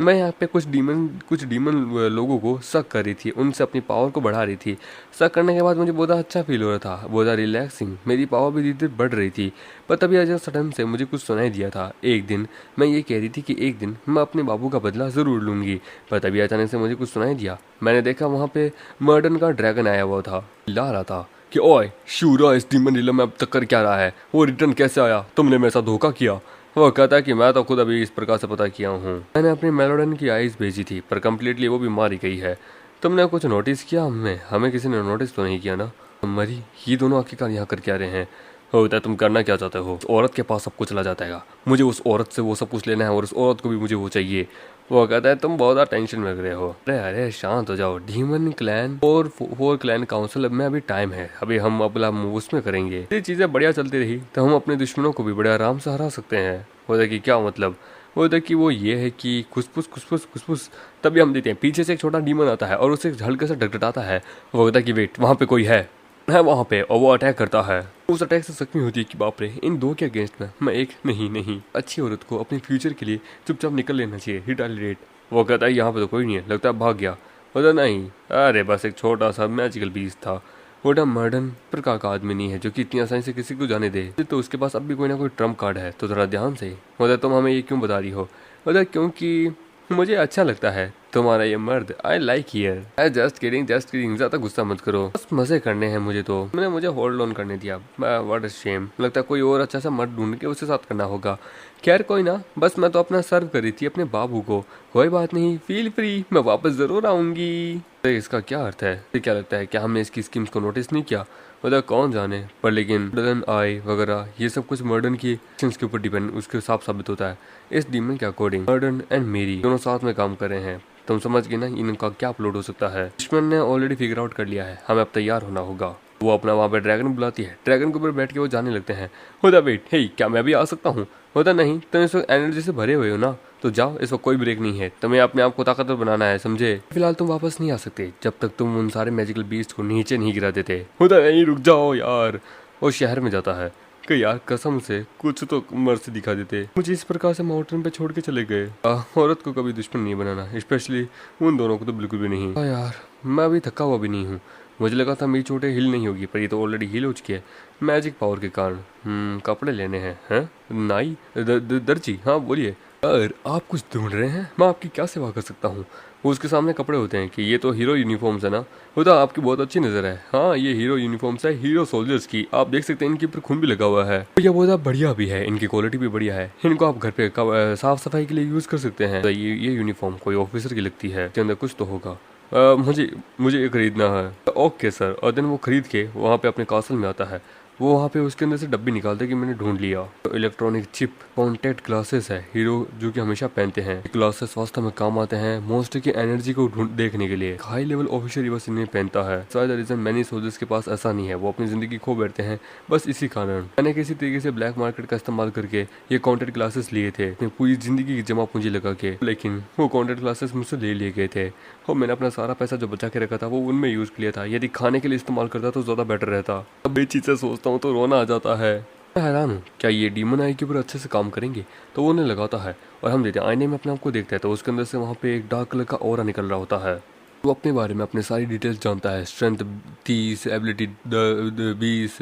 मैं यहाँ पे कुछ डीमन लोगों को शक कर रही थी, उनसे अपनी पावर को बढ़ा रही थी। शक करने के बाद मुझे बहुत अच्छा फील हो रहा था, बहुत रिलैक्सिंग। मेरी पावर भी धीरे धीरे बढ़ रही थी। पर तभी अचानक सडन से मुझे कुछ सुनाई दिया था। एक दिन मैं ये कह रही थी कि एक दिन मैं अपने बाबू का बदला ज़रूर लूँगी। पर तभी अचानक से मुझे कुछ सुनाई दिया। मैंने देखा वहाँ पे मर्डन का ड्रैगन आया हुआ था, ला रहा था कि ओए शूरा इस डीमन रीलम में अब तक कर क्या रहा है, वो रिटर्न कैसे आया, तुमने मेरे साथ धोखा किया। वो कहता है कि मैं तो खुद अभी इस प्रकार से पता किया हूँ। मैंने अपनी मेलोडन की आइज़ भेजी थी पर कम्प्लीटली वो भी मारी गई है। तुमने कुछ नोटिस किया हमें किसी ने नोटिस तो नहीं किया ना। मरी ये दोनों आखिरकार यहाँ कर क्या रहे हैं। होता है तुम करना क्या चाहते हो। उस औरत के पास सब कुछ चला जाता है, मुझे उस औरत से वो सब कुछ लेना है और उस औरत को भी मुझे वो चाहिए। वो कहता है तुम बहुत ज़्यादा टेंशन में लग रहे हो। अरे अरे शांत हो जाओ। डीमन क्लैन और फोर क्लैन काउंसिल में अभी टाइम है, अभी हम अपना मूव उसमें करेंगे। ये चीज़ें बढ़िया चलती रही तो हम अपने दुश्मनों को भी बड़े आराम से हरा सकते हैं। होता कि क्या मतलब, होता कि वो ये है कि खुसफुस खुसफुस खुसफुस। तभी हम देते हैं पीछे से एक छोटा डीमन आता है और उसे हल्के से डगडगाता है। वो कहता है कि वेट वहाँ पे कोई है वहाँ पे, और वो अटैक करता है। उस अटैक से जख्मी होती है कि बाप रे इन दो के अगेंस्ट में मैं एक नहीं अच्छी औरत को अपने फ्यूचर के लिए चुपचाप निकल लेना चाहिए। रिटालिएट। वो कहता है यहाँ पे तो कोई नहीं है, लगता है भाग गया। बोला नहीं, अरे बस एक छोटा सा मैजिकल बीस्ट था। वोटा मर्डन प्रकार का आदमी नहीं है जो कि इतनी आसानी से किसी को जाने दे। तो उसके पास अब भी कोई ना कोई ट्रम्प कार्ड है, तो जरा ध्यान से। बोला तुम हमें ये क्यों बता रही हो। बोला क्योंकि मुझे अच्छा लगता है तुम्हारा ये मर्द। I like here. Just kidding ज्यादा गुस्सा मत करो, बस मजे करने हैं मुझे। तो मैंने मुझे होल्ड ऑन करने दिया। व्हाट अ शेम, लगता है कोई और अच्छा सा मर्द ढूंढ के उसके साथ करना होगा। खैर कोई ना, बस मैं तो अपना सर्व कर रही थी अपने बाबू को। कोई बात नहीं, फील फ्री, मैं वापस जरूर आऊंगी। इसका क्या अर्थ है, क्या लगता है क्या हमने इसकी स्कीम्स को नोटिस नहीं किया। मतलब कौन जाने, पर लेकिन मर्डन आई वगैरह ये सब कुछ मर्डन की एक्शंस के ऊपर डिपेंड उसके साफ साबित होता है। इस डीमन के अकॉर्डिंग मर्डन एंड मेरी दोनों साथ में काम कर रहे हैं। तुम समझ गए ना इनका क्या अपलोड हो सकता है। दुश्मन ने ऑलरेडी फिगर आउट कर लिया है, हमें अब तैयार होना होगा। वो अपना वहाँ पे ड्रैगन बुलाती है, ड्रैगन के ऊपर बैठ के वो जाने लगते हैं। होता वेट, हे क्या मैं भी आ सकता हूँ। होता नहीं, तुम इस वक्त एनर्जी से भरे हुए हो ना, तो जाओ, इस वक्त कोई ब्रेक नहीं है। तुम्हें अपने आप को ताकतवर बनाना है, समझे। फिलहाल तुम वापस नहीं आ सकते जब तक तुम उन सारे मैजिकल बीस्ट को नीचे नहीं गिरा देते। होता नहीं, रुक जाओ यार। वो शहर में जाता है कि यार कसम से कुछ तो मर्सी दिखा देते, मुझे इस प्रकार से माउंटेन पे छोड़ के चले गए। औरत को कभी दुश्मन नहीं बनाना, स्पेशली उन दोनों को तो बिल्कुल भी नहीं। यार मैं अभी थका हुआ भी नहीं हूँ। मुझे लगा था मेरी चोटें हिल नहीं होगी, पर ये तो ऑलरेडी हिल हो चुकी है मैजिक पावर के कारण। कपड़े लेने हैं नाई दर्जी, हाँ बोलिए। अगर आप कुछ ढूंढ रहे हैं, मैं आपकी क्या सेवा कर सकता हूँ। वो उसके सामने कपड़े होते हैं कि ये तो हीरो यूनिफॉर्म्स है ना। होता आपकी बहुत अच्छी नज़र है। हाँ ये हीरो यूनिफॉर्म्स है, हीरो सोल्जर्स की। आप देख सकते हैं इनके ऊपर खून भी लगा हुआ है। ये बहुत बढ़िया भी है, इनकी क्वालिटी भी बढ़िया है। इनको आप घर पे साफ सफाई के लिए यूज़ कर सकते हैं। तो ये यूनिफॉर्म कोई ऑफिसर की लगती है, इसके अंदर कुछ तो होगा। मुझे ये खरीदना है। Okay sir. और दिन वो खरीद के वहाँ पे अपने कासल में आता है। वो वहाँ पे उसके अंदर से डब्बी निकालते कि मैंने ढूंढ लिया। तो इलेक्ट्रॉनिक चिप कॉन्टैक्ट ग्लासेस है हीरो जो कि हमेशा पहनते हैं। ग्लासेस वास्तव में काम आते हैं मोस्टर की एनर्जी को देखने के लिए। हाई लेवल ऑफिसर ही बस इन्हें पहनता है। शायद रीजन मैनी सोल्जर्स के पास ऐसा नहीं है, वो अपनी जिंदगी खो बैठते हैं बस इसी कारण। मैंने किसी तरीके से ब्लैक मार्केट का इस्तेमाल करके ये कॉन्टैक्ट ग्लासेस लिए थे अपनी पूरी जिंदगी की जमा पूंजी लगा के, लेकिन वो कॉन्टैक्ट ग्लासेस मुझसे ले लिए गए थे और मैंने अपना सारा पैसा जो बचा के रखा था वो उनमें यूज किया था। यदि खाने के लिए इस्तेमाल करता तो ज्यादा बेटर रहता। अब ये चीजें सोचता हूँ तो रोना आ जाता है। मैं हैरान हूँ क्या ये डीमन आई के ऊपर अच्छे से काम करेंगे। तो वो उन्हें लगाता है और हम देते हैं आईने में अपने आप को देखते हैं तो उसके अंदर से वहाँ पे एक डार्क कलर का ऑरा निकल रहा होता है। वो अपने बारे में अपने सारी डिटेल्स जानता है। Strength 30, ability 20,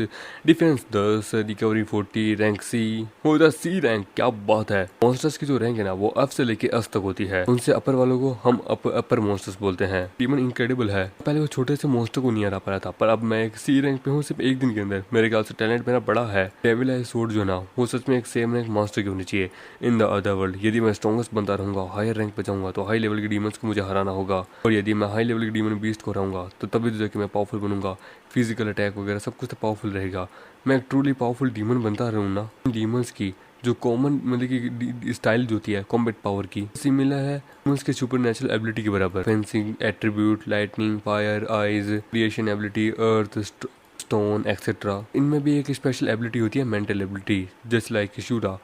defence 10, recovery 40, rank C. होता सी रैंक, क्या बात है। मॉन्स्टर्स की जो रैंक है ना वो एफ से लेके एस तक होती है। उनसे अपर वालों को हम अपर मॉन्स्टर्स बोलते हैं। डीमन इनक्रेडिबल है। पहले वो छोटे से मॉन्स्टर को नहीं हरा पा रहा था, पर अब मैं एक सी रैंक पे हूँ सिर्फ एक दिन के अंदर। मेरे ख्याल से टैलेंट मेरा बड़ा है। डेविल आई सोर्ड जो ना वो सच में एक सेम रैंक मास्टर की होनी चाहिए इन द अदर वर्ल्ड। यदि मैं स्ट्रॉन्गेस्ट बनता रहूंगा, हायर रैंक पे जाऊंगा तो हाई लेवल के डीमंस को मुझे हराना होगा। और यदि मैं मैं हाई लेवल के डीमन बीस्ट को हराऊंगा तो तभी तो जाके मैं पावरफुल बनूंगा, फिजिकल अटैक वगैरह सब कुछ तो पावरफुल रहेगा। मैं एक ट्रूली पावरफुल डीमन बनता रहूँ ना। डीमंस की जो कॉमन मतलब की स्टाइल जो होती है कॉम्बैट पावर की सिमिलर है डीमंस के सुपर नेचुरल एबिलिटी के बराबर। Fencing attribute, lightning, fire, eyes, creation ability, earth, stone etcetera. इनमें भी एक स्पेशल एबिलिटी होती है मेंटल एबिलिटी, जस्ट लाइक शूरा।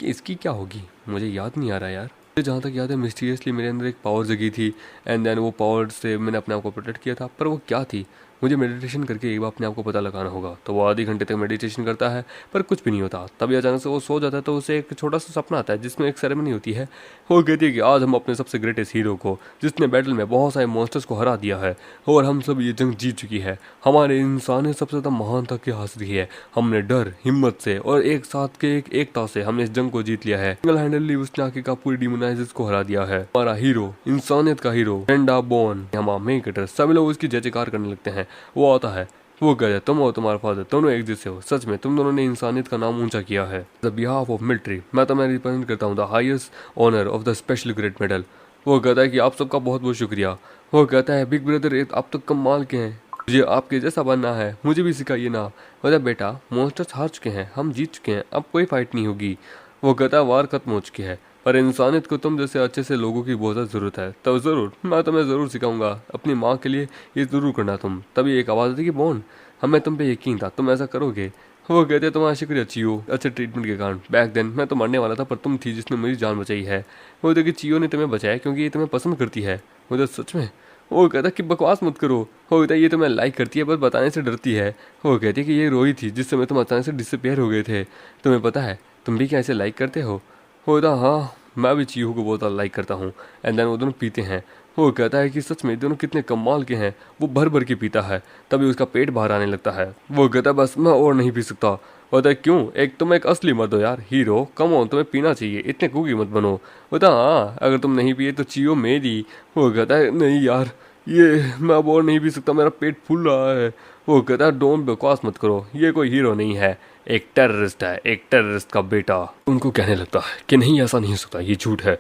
कि इसकी क्या होगी मुझे याद नहीं आ रहा यार। मुझे जहाँ तक याद है मिस्टीरियसली मेरे अंदर एक पावर जगी थी एंड देन वो पावर से मैंने अपने आप को प्रोटेक्ट किया था, पर वो क्या थी मुझे मेडिटेशन करके एक बार अपने आप को पता लगाना होगा। तो वो आधे घंटे तक मेडिटेशन करता है पर कुछ भी नहीं होता। तभी अचानक से वो सो जाता है तो उसे एक छोटा सा सपना आता है जिसमें एक सेरेमनी होती है। वो कहती है कि आज हम अपने सबसे ग्रेटेस्ट हीरो को, जिसने बैटल में बहुत सारे मॉन्स्टर्स को हरा दिया है और हम सब ये जंग जीत चुकी है, हमारे इंसान सबसे ज़्यादा महानता की हासिल की है। हमने डर, हिम्मत से और एक साथ के एकता से हमने इस जंग को जीत लिया है। सिंगल हैंडली उसने आखिरकार पूरी डिमोनाइजेस को हरा दिया है। हमारा हीरो, इंसानियत का हीरो ब्रेंडा बॉर्न, हमारा मेन कैरेक्टर, सभी लोग उसकी जय जयकार करने लगते हैं। वो आता है, वो कहता है तुम और तुम्हारा फादर दोनों एक जैसे हो, सच में तुम दोनों ने इंसानियत का नाम ऊंचा किया है। द बिहाफ ऑफ मिलिट्री मैं तुम्हें रिप्रेजेंट करता हूँ the highest honour of the special great medal. वो कहता है कि आप सबका बहुत बहुत शुक्रिया। वो कहता है बिग ब्रदर आप तो कमाल के हैं, मुझे आपके जैसा बनना है, मुझे भी सिखाइए ना। बोला बेटा मॉन्स्टर्स हार चुके हैं, हम जीत चुके हैं, अब कोई फाइट नहीं होगी। वो कहता है वार खत्म हो चुकी है पर इंसानियत को तुम जैसे अच्छे से लोगों की बहुत ज़रूरत है, तो ज़रूर मैं तुम्हें ज़रूर सिखाऊंगा, अपनी माँ के लिए ये ज़रूर करना तुम। तभी एक आवाज़ आती कि बॉन हमें तुम पे यकीन था, तुम ऐसा करोगे। वो कहते तुम्हारा शुक्रिया चियो, अच्छे ट्रीटमेंट के कारण। बैक देन मैं तो मरने वाला था पर तुम थी जिसने मेरी जान बचाई है। वो देखिए चियो ने तुम्हें बचाया क्योंकि ये तुम्हें पसंद करती है। वो सच में? वो कहता कि बकवास मत करो। वो कहता ये तुम्हें लाइक करती है बस बताने से डरती है। वो कहती है कि ये रोई थी जिस समय तुम अचानक से डिसअपेयर हो गए थे, तुम्हें पता है तुम भी क्या ऐसे लाइक करते हो। वो कहता हाँ मैं भी चीहू को बहुत ज़्यादा लाइक करता हूँ। एंड देन वो दोनों पीते हैं। वो कहता है कि सच में दोनों कितने कमाल के हैं। वो भर भर के पीता है, तभी उसका पेट बाहर आने लगता है। वो कहता है बस मैं और नहीं पी सकता। होता है क्यों, एक तुम एक असली मर्द हो यार, हीरो, कम ऑन तुम्हें पीना चाहिए, इतने कुकी मत बनो। होता हाँ अगर तुम नहीं पिए तो चियो मेरी। वो कहता है नहीं यार ये मैं अब और नहीं पी सकता, मेरा पेट फूल रहा है। वो कहता है डोंट बकवास मत करो, ये कोई हीरो नहीं है, एक टेररिस्ट है, एक टेररिस्ट का बेटा। उनको कहने लगता है कि नहीं ऐसा नहीं हो सकता, ये झूठ है।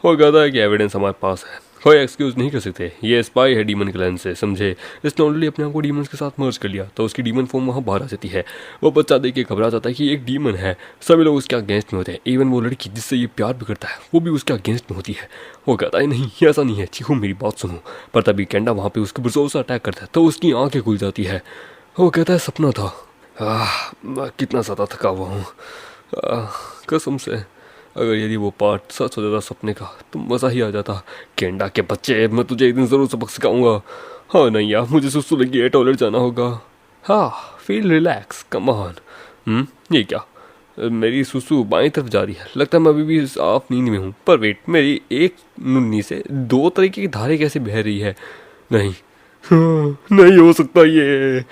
वो कहता है कि एविडेंस हमारे पास है, कोई एक्सक्यूज नहीं कर सकते, ये स्पाई है डीमन क्लैन से, समझे। इसने ऑलरेडी अपने आप को डीमंस के साथ मर्ज कर लिया तो उसकी डीमन फॉर्म वहाँ बाहर आ जाती है। वो बच्चा देख के घबरा जाता है कि एक डीमन है, सभी लोग उसके अगेंस्ट में होते हैं, इवन वो लड़की जिससे ये प्यार भी करता है वो भी उसके अगेंस्ट में होती है। वो कहता है नहीं ऐसा नहीं है चीहू मेरी बात सुनो। पर तभी कैंडा वहाँ पे उसके ऊपर से अटैक करता है तो उसकी आंखें खुल जाती है। वो कहता है सपना था, मैं कितना ज़्यादा थका हुआ हूँ, कसम से अगर यदि वो पार्ट सच हो जाता सपने का तो मज़ा ही आ जाता। केंडा के बच्चे मैं तुझे एक दिन ज़रूर सबक सिखाऊंगा। हाँ नहीं यार मुझे सुसु लगी है, टॉयलेट जाना होगा। हाँ फील रिलैक्स कम ऑन। ये क्या, मेरी सुसु बाईं तरफ जा रही है, लगता है मैं अभी भी साफ नींद में हूँ। पर वेट, मेरी एक नुन्नी से दो तरीके की धारें कैसे बह रही है। नहीं नहीं हो सकता ये।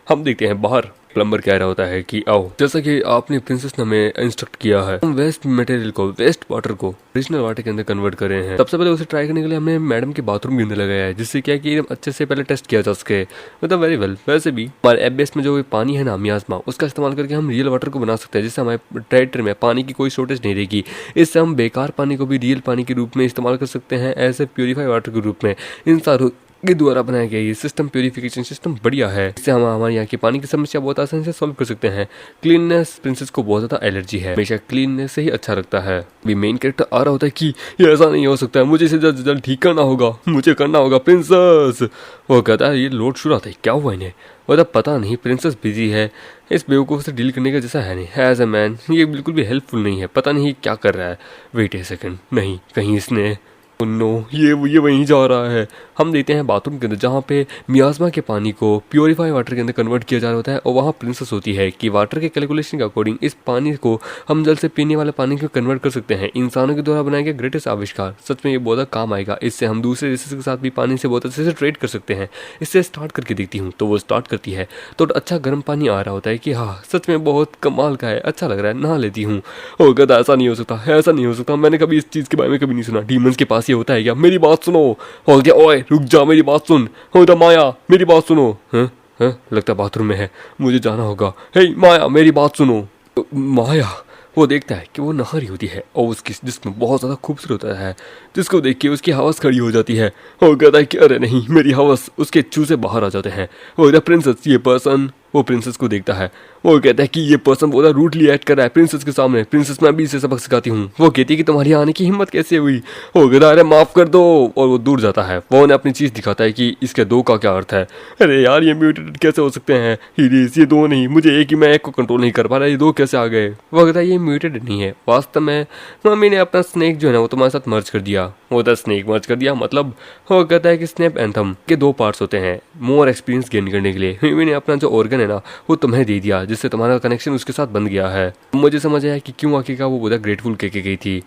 हम देखते हैं बाहर प्लम्बर कह रहा होता है कि आओ, जैसा कि आपने प्रिंसेस ने हमें इंस्ट्रक्ट किया है, हम वेस्ट मटेरियल को, वेस्ट वाटर को ओरिजिनल वाटर के अंदर कन्वर्ट कर रहे हैं। सबसे पहले उसे ट्राई करने के लिए हमने मैडम के बाथरूम के अंदर लगाया है, जिससे क्या कि अच्छे से पहले टेस्ट किया जा सके। मतलब वेरी वेल। वैसे भी हमारे एबेस में जो पानी है ना मियाज़मा, उसका इस्तेमाल करके हम रियल वाटर को बना सकते हैं, जिससे हमारे टेरिटरी में पानी की कोई शॉर्टेज नहीं रहेगी। इससे हम बेकार पानी को भी रियल पानी के रूप में इस्तेमाल कर सकते हैं, ऐसे प्योरीफाई वाटर के रूप में। इन सारों के द्वारा बनाया गया ये सिस्टम, प्योरीफिकेशन सिस्टम बढ़िया है। इससे हम हमारे यहाँ की पानी की समस्या बहुत आसानी से सॉल्व कर सकते हैं। क्लीननेस, प्रिंसेस को बहुत ज़्यादा एलर्जी है, हमेशा क्लीननेस से ही अच्छा लगता है। अभी मेन कैरेक्टर आ रहा होता है कि ये ऐसा नहीं हो सकता है, मुझे इसे जल्द जल्द ठीक करना होगा, मुझे करना होगा प्रिंसेस। वो कहता है ये लोड शुरू आता है, क्या हुआ इन्हें। वो पता नहीं, प्रिंसेस बिजी है, इस बेवकूफ़ से डील करने का जैसा है नहीं। एज ए मैन ये बिल्कुल भी हेल्पफुल नहीं है, पता नहीं क्या कर रहा है। वेट ए सेकंड, नहीं कहीं इसने नो ये वहीं जा रहा है। हम देखते हैं बाथरूम के अंदर जहाँ पे मियाज़मा के पानी को प्योरीफाई वाटर के अंदर कन्वर्ट किया जा रहा होता है, और वहाँ प्रिंसेस होती है कि वाटर के कैलकुलेशन के अकॉर्डिंग इस पानी को हम जल से पीने वाले पानी को कन्वर्ट कर सकते हैं। इंसानों के द्वारा बनाया गया ग्रेटेस्ट आविष्कार, सच में ये बहुत काम आएगा। इससे हम दूसरे रेसेस के साथ भी पानी से बहुत अच्छे से ट्रेड कर सकते हैं। इससे स्टार्ट करके देखती हूँ, तो वो स्टार्ट करती है तो अच्छा गर्म पानी आ रहा होता है कि हाँ सच में बहुत कमाल का है, अच्छा लग रहा है, नहा लेती हूँ। ओ कहता ऐसा नहीं हो सकता, ऐसा नहीं हो सकता, मैंने कभी इस चीज़ के बारे में कभी नहीं सुना, डीमंस के पास ये होता है क्या। मेरी बात सुनो। हो गया, ओए रुक जा, मेरी बात सुन। हो तो माया मेरी बात सुनो। हाँ हाँ लगता है बाथरूम में है, मुझे जाना होगा। हे माया मेरी बात सुनो। माया वो देखता है कि वो नहर होती है और उसकी जिस्म बहुत ज़्यादा खूबसूरत होता है, जिसको देख के उसकी हवस खड़ी हो जाती है। वो कहता है कि अरे नहीं, मेरी हवस, उसके चूजे बाहर आ जाते हैं। वो कहता है प्रिंसेस ये पर्सन, वो प्रिंसेस को देखता है। वो कहता है कि ये पर्सन बहुत रूडली एक्ट कर रहा है प्रिंसेस के सामने। प्रिंसेस मैं अभी इसे सबक सिखाती हूँ। वो कहती है कि तुम्हारी आने की हिम्मत कैसे हुई। वो कहता है अरे माफ कर दो, और वो दूर जाता है। वो उन्हें अपनी चीज़ दिखाता है कि इसके दो का क्या अर्थ है। अरे यार ये म्यूटेटेड कैसे हो सकते हैं, ये दो नहीं, मुझे एक ही, मैं एक को कंट्रोल नहीं कर पा रहा, ये दो कैसे आ गए। वो कहता है ये म्यूटेटेड नहीं है, वास्तव में मम्मी ने अपना स्नेक जो है ना वो तुम्हारे साथ मर्ज कर दिया। वो कहता है स्नेक मर्ज कर दिया मतलब। वो कहता है कि स्नेप एंथम के दो पार्ट्स होते हैं मोर एक्सपीरियंस गेन करने के लिए। मम्मी ने अपना जो ऑर्गन है ना वो तुम्हें दे दिया, जिससे तुम्हारा कनेक्शन उसके साथ बन गया है। मुझे समझ आया कि क्यों आखिरकार वो बहुत ग्रेटफुल कह के गई थी।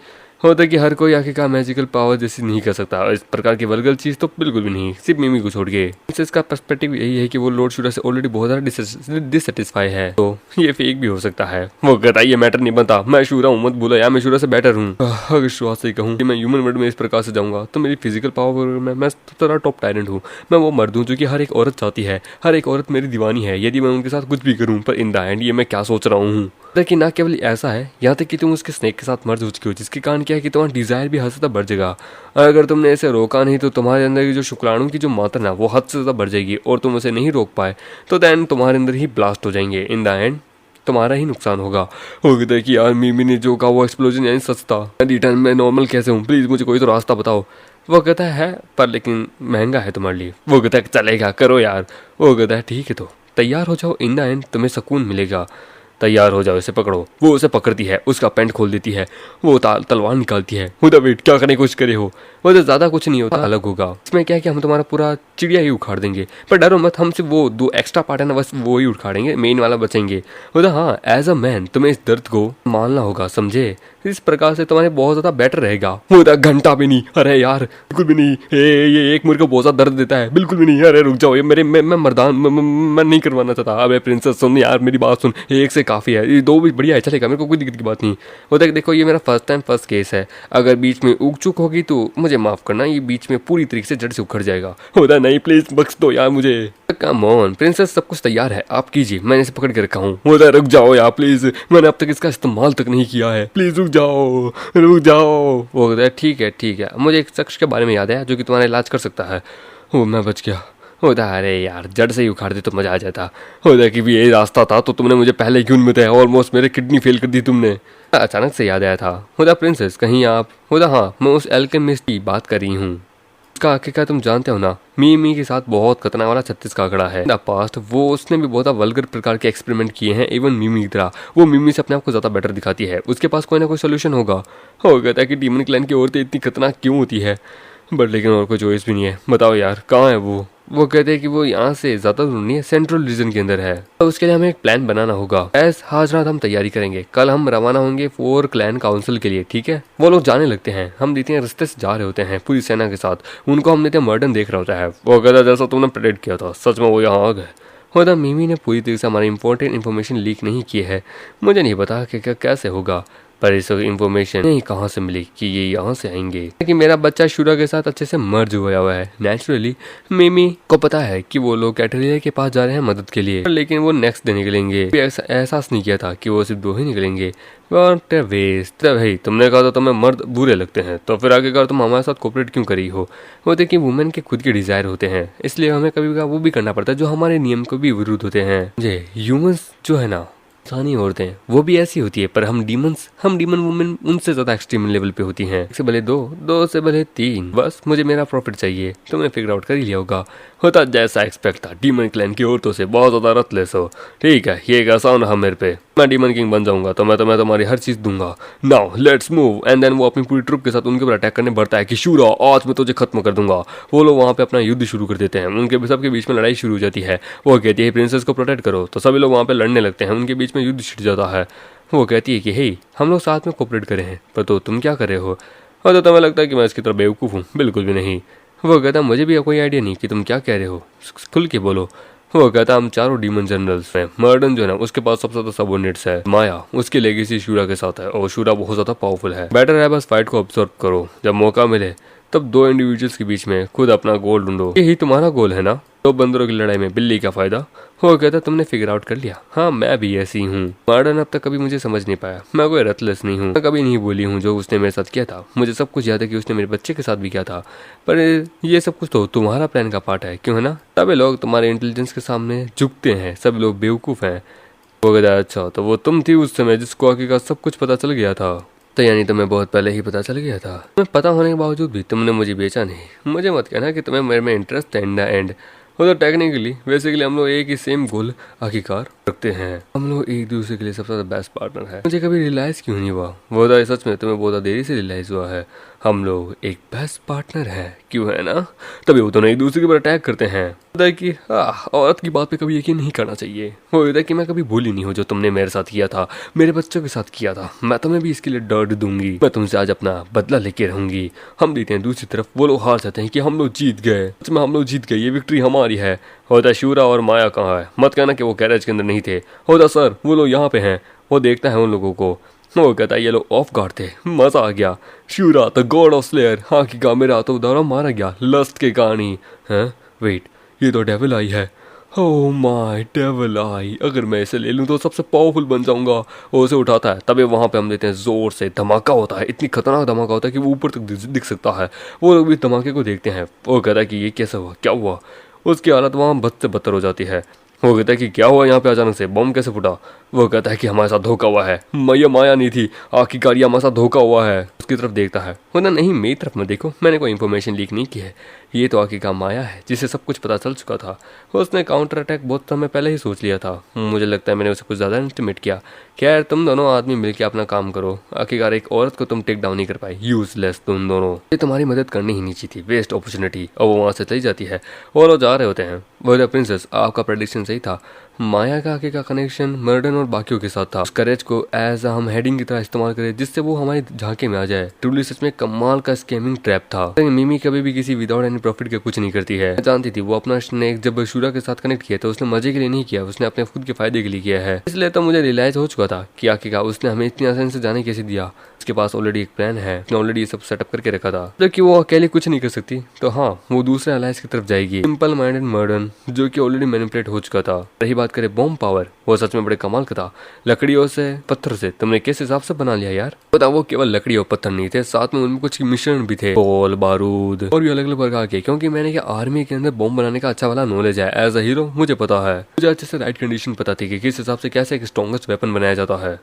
होता है कि हर कोई आखिरकार मैजिकल पावर जैसी नहीं कर सकता, इस प्रकार की वल्गर चीज़ तो बिल्कुल भी नहीं, सिर्फ मिमी को छोड़ के। इसका पर्सपेक्टिव यही है कि वो लॉर्ड शूरा से ऑलरेडी बहुत ज़्यादा डिससेटिस्फाई है, तो ये फेक भी हो सकता है। वो कहता है ये मैटर नहीं बनता, मैं शूरा हूँ, मत बोलो यार, मैं शूरा से बेटर हूँ। अगर शुरुआत से कहूँ कि मैं ह्यूमन वर्ल्ड में इस प्रकार से जाऊँगा तो मेरी फिजिकल पावर में मैं सबसे टॉप टायरेंट हूँ। मैं वो मर्द हूँ जो कि हर एक औरत चाहती है, हर एक औरत मेरी दीवानी है, यदि मैं उनके साथ कुछ भी करूँ। पर इन द एंड ये मैं क्या सोच रहा हूँ कि ना केवल ऐसा है, यहाँ तक कि तुम उसके स्नेक के साथ मर्ज हो चुके हो, जिसके कारण क्या है कि तुम्हारा डिजायर भी हद से ज़्यादा बढ़ जाएगा। अगर तुमने इसे रोका नहीं तो तुम्हारे अंदर की जो शुक्राणु की जो मात्रा ना वो हद से ज़्यादा बढ़ जाएगी, और तुम उसे नहीं रोक पाए तो दैन तुम्हारे अंदर ही ब्लास्ट हो जाएंगे। इन द एंड तुम्हारा ही नुकसान होगा। हो गया कि यार मिमी ने जो कहा वो एक्सप्लोजन यानी सच था, रिटर्न में नॉर्मल कैसे हूँ, प्लीज़ मुझे कोई तो रास्ता बताओ। वो कहता है पर लेकिन महंगा है तुम्हारे लिए। वो कहता है चलेगा, करो यार। वो कहता है ठीक है तो तैयार हो जाओ, इन द एंड तुम्हें सुकून मिलेगा, तैयार हो जाओ, इसे पकड़ो। वो उसे पकड़ती है, उसका पैंट खोल देती है, वो तलवार निकालती है। खुदा वेट क्या करने की कोशिश करे हो, वो तो ज़्यादा कुछ नहीं होता, अलग होगा। इसमें क्या है कि हम तुम्हारा पूरा चिड़िया ही उखाड़ देंगे, पर डरो मत, हम सिर्फ वो दो एक्स्ट्रा पार्ट है ना बस वो ही उखाड़ेंगे, मेन वाला बचेंगे। बोला हाँ एज अ मैन तुम्हें इस दर्द को मानना होगा, समझे, इस प्रकार से तुम्हारे बहुत ज़्यादा बेटर रहेगा। वो घंटा भी नहीं, अरे यार बिल्कुल भी नहीं, ये एक मेरे को बहुत ज़्यादा दर्द देता है, बिल्कुल भी नहीं, अरे रुक जाओ, ये मेरे मैं मर्दान मैं नहीं करवाना चाहता। अबे प्रिंसेस सुन यार, मेरी बात सुन, एक से काफ़ी है, ये दो भी बढ़िया है, चलेगा, मेरे को कोई दिक्कत की बात नहीं। वो देखो ये मेरा फर्स्ट टाइम फर्स्ट केस है, अगर बीच में उग चुक होगी तो मुझे माफ़ करना, ये बीच में पूरी तरीके से जड़ से उखड़ जाएगा। होता नहीं, प्लीज़ बख्श दो यार मुझे। कम ऑन प्रिंसेस, सब कुछ तैयार है, आप कीजिए, मैंने इसे पकड़ के रखा हूँ। होता रुक जाओ यार प्लीज़, मैंने अब तक इसका इस्तेमाल तक नहीं किया है, प्लीज़ रुक जाओ रुक जाओ। वो कहता है ठीक है ठीक है, मुझे एक शख्स के बारे में याद है जो कि तुम्हारा इलाज कर सकता है। वो मैं बच गया। होता अरे यार जड़ से ही उखाड़ दे तो मजा आ जाता। होता कि भी यही रास्ता था तो तुमने मुझे पहले क्यों नहीं बताया, ऑलमोस्ट मेरे किडनी फेल कर दी तुमने। अचानक से याद आया था। होता प्रिंसेस कहीं आप, होता हाँ मैं उस एल्केमिस्ट की बात कर रही हूँ, उसका आखिरकार तुम जानते हो ना, मिमी के साथ बहुत खतरनाक वाला 36 का आंकड़ा है। द पास्ट वो उसने भी बहुत वल्गर प्रकार के एक्सपेरिमेंट किए हैं, इवन मिमी की तरह। वो मिमी से अपने आप को ज़्यादा बेटर दिखाती है, उसके पास कोई ना कोई सोल्यूशन होगा। हो कहता है कि डीमन क्लैन की औरतें इतनी खतरनाक क्यों होती है, बट लेकिन और कोई चॉइस भी नहीं है, बताओ यार कहाँ है वो कहते हैं कि वो यहाँ से ज़्यादा दूर नहीं है, सेंट्रल रीजन के अंदर है, तो उसके लिए हमें एक प्लान बनाना होगा। ऐस आज रात हम तैयारी करेंगे, कल हम रवाना होंगे 4 क्लैन काउंसिल के लिए, ठीक है। वो लोग जाने लगते हैं, हम देखते हैं रास्ते से जा रहे होते हैं पूरी सेना के साथ, उनको हम देखते हैं मर्डन देख रहा होता है। वो कहता है जैसा तुमने प्रेडिक्ट किया था, सच में वो यहाँ आ गए। होता मिमी ने पूरी तरीके से हमारी इंपॉर्टेंट इन्फॉर्मेशन लीक नहीं की है, मुझे नहीं पता कि कैसे होगा, पर इस इन्फॉर्मेशन नहीं कहाँ से मिली कि ये यहाँ से आएंगे कि मेरा बच्चा शूरा के साथ अच्छे से मर्ज हुआ है। नेचुरली मिमी को पता है कि वो लोग कैटरिया के पास जा रहे हैं मदद के लिए, लेकिन वो नेक्स्ट डे निकलेंगे, एहसास नहीं किया था कि वो सिर्फ 2 ही निकलेंगे। वेस्ट भाई, तुमने कहा था तुम्हें मर्द बुरे लगते हैं, तो फिर आखिरकार तुम हमारे साथ कोऑपरेट क्यों करी हो। वो देखिए वुमेन के खुद के डिजायर होते हैं, इसलिए हमें कभी कभी वो भी करना पड़ता है जो हमारे नियम को भी विरुद्ध होते हैं। मुझे ह्यूमंस जो है ना, इंसानी औरतें वो भी ऐसी होती है, पर हम डीमन वुमेन उनसे ज्यादा एक्सट्रीम लेवल पे होती हैं। 1 से भले 2 से भले 3, बस मुझे मेरा प्रॉफिट चाहिए, तुमने फिगर आउट कर ही लिया होगा। होता जैसा एक्सपेक्ट था, डीमन क्लैन की औरतों से बहुत ज्यादा रतलेस हो, ठीक है, ये एक आसान रहा मेरे पे, मैं डीमन किंग बन जाऊंगा तो मैं तुम्हारी हर चीज दूंगा। Now let's move. And then वो अपनी पूरी ट्रुप के साथ उनके ऊपर अटैक करने बढ़ता है कि शूरा आज मैं तुझे खत्म कर दूंगा। वो लोग वहाँ पे अपना युद्ध शुरू कर देते हैं, उनके सबके बीच में लड़ाई शुरू हो जाती है। वो कहती है प्रिंसेस को प्रोटेक्ट करो, तो सभी लोग वहाँ पे लड़ने लगते हैं, उनके बीच में युद्ध छिड़ जाता है। वो कहती है कि हे हम लोग साथ में कोऑपरेट करें हैं, पर तो तुम क्या कर रहे हो। और तो तुम्हें लगता है कि मैं इसकी तरह बेवकूफ़ हूँ, बिल्कुल भी नहीं। वो कहता मुझे भी कोई आइडिया नहीं कि तुम क्या कह रहे हो, खुल के बोलो। वो कहता हम 4 डीमन जनरल्स हैं, मर्डन जो है ना उसके पास सबसे ज्यादा सबऑर्डिनेट्स है, माया उसकी लेगेसी शूरा के साथ है और शूरा बहुत ज्यादा पावरफुल है। बेटर है बस फाइट को ऑब्जर्व करो, जब मौका मिले तब 2 इंडिविजुअल्स के बीच में खुद अपना गोल ढूंढो, यही तुम्हारा गोल है ना। तो बंदरों की लड़ाई में बिल्ली का फायदा। वो कहता तुमने फिगर आउट कर लिया। हाँ मैं भी ऐसी हूँ। मॉर्डन अब तक कभी मुझे समझ नहीं पाया। मैं कोई रतलेस नहीं हूँ। मैं कभी नहीं बोली हूँ जो उसने मेरे साथ किया था। मुझे सब कुछ याद है कि उसने मेरे बच्चे के साथ भी किया था, पर ये सब कुछ तो तुम्हारा प्लान का पार्ट है, क्यों है ना? तभी लोग तुम्हारे इंटेलिजेंस के सामने झुकते हैं। सब लोग बेवकूफ़ हैं। वो कहता अच्छा तो वो तुम थी उस समय जिसको हकीकत सब कुछ पता चल गया था। तो यानी तुम्हें बहुत पहले ही पता चल गया था। तुम्हें पता होने के बावजूद भी तुमने मुझे बेचा नहीं। मुझे मत कहना कि तुम्हें मेरे में इंटरेस्ट है इन द एंड। वो तो टेक्निकली बेसिकली हम लोग एक ही सेम गोल आखिरकार रखते हैं। हम लोग एक दूसरे के लिए सबसे ज्यादा बेस्ट पार्टनर है। मुझे कभी रियलाइज क्यों नहीं हुआ? वो तो सच में तुम्हें बहुत देरी से रियलाइज हुआ है। हम लोग एक बेस्ट पार्टनर है, क्यों है ना? तभी वो दोनों एक दूसरे के ऊपर अटैक करते हैं। होता है कि औरत की बात पे कभी यकीन नहीं करना चाहिए। वो होता है कि मैं कभी भूली नहीं हूँ जो तुमने मेरे साथ किया था, मेरे बच्चों के साथ किया था। मैं तुम्हें भी इसके लिए दर्द दूंगी। मैं तुमसे आज अपना बदला लेके रहूंगी। हम देखते हैं दूसरी तरफ वो लोग हार जाते हैं कि हम लोग जीत गए। सच में हम लोग जीत गए, ये विक्ट्री हमारी है। होता शूरा और माया कहाँ है? मत कहना कि वो गैरेज के अंदर नहीं थे। होता सर वो लोग यहाँ पे हैं। वो देखता है उन लोगों को। वो कहता है ये लोग ऑफ गार्ड थे। मजा आ गया। शूरा द गॉड ऑफ स्लेयर हाँ की मेरा तो दौरा मारा गया लस्ट के कहानी है। वेट ये तो डेविल आई है। ओह माय डेविल आई। अगर मैं इसे ले लूं तो सबसे पावरफुल बन जाऊंगा। वो उसे उठाता है। तभी वहां पे हम देते हैं जोर से धमाका होता है। इतनी खतरनाक धमाका होता है कि वो ऊपर तक दिख सकता है। वो लोग भी धमाके को देखते हैं। वो कहता है कि ये कैसे हुआ, क्या हुआ? उसकी हालत वहाँ बद से बदतर हो जाती है। वो कहता है कि क्या हुआ यहाँ पे अचानक से, बम कैसे फूटा? वो कहता है कि हमारे साथ धोखा हुआ है। ये माया नहीं थी, आखिरकार ये हमारे साथ धोखा हुआ है। उसकी तरफ देखता है। बोला नहीं मेरी तरफ मत देखो, मैंने कोई इन्फॉर्मेशन लीक नहीं की है। ये तो आखिरकार माया है जिसे सब कुछ पता चल चुका था। उसने काउंटर अटैक बहुत समय पहले ही सोच लिया था। मुझे लगता है मैंने उसे कुछ ज़्यादा इंस्टिमेट किया। खैर तुम दोनों आदमी मिलकर अपना काम करो। आखिरकार एक औरत को तुम टेक डाउन नहीं कर पाए। यूजलेस तुम दोनों। ये तुम्हारी मदद करनी ही नहीं चाहिए थी। Waste opportunity. और वो वहाँ से चली जाती है और वो जा रहे होते हैं। वो प्रिंसेस आपका प्रेडिक्शन सही था। माया का आगे का कनेक्शन मर्डन और बाकियों के साथ था। उस करेज को एज हम हेडिंग की तरह इस्तेमाल करें जिससे वो हमारी झांके में आ जाए। ट्रूली सच में कमाल का स्कैमिंग ट्रैप था। मिमी कभी भी किसी विदाउट एनी प्रॉफिट के कुछ नहीं करती है। जानती थी वो अपना स्नेक जब शूरा के साथ कनेक्ट किया तो उसने मजे के लिए नहीं किया, उसने अपने खुद के फायदे के लिए किया है। इसलिए तो मुझे रियलाइज हो चुका था कि आखिरकार उसने हमें इतनी आसानी से जाने कैसे दिया। उसके पास ऑलरेडी एक प्लान है। उसने ऑलरेडी ये सब सेटअप करके रखा था। जबकि वो अकेले कुछ नहीं कर सकती तो हाँ वो दूसरे अलायंस की तरफ जाएगी। सिंपल माइंडेड मर्डन जो कि ऑलरेडी मैनिपुलेट हो चुका था। रही बात करें बॉम्ब पावर, वो सच में बड़े कमाल का था। लकड़ियों से पत्थर से तुमने किस हिसाब से बना लिया यार? पता वो केवल लकड़ी और पत्थर नहीं थे, साथ में उनमें कुछ मिश्रण भी थे। बॉल बारूद और भी अलग अलग प्रकार के। क्योंकि मैंने क्या आर्मी के अंदर बॉम्ब बनाने का अच्छा वाला नॉलेज है। एज अ हीरो मुझे पता है। मुझे अच्छे से राइट कंडीशन पता थी कि किस हिसाब से कैसे एक स्ट्रॉन्गेस्ट वेपन बनाया जाता है।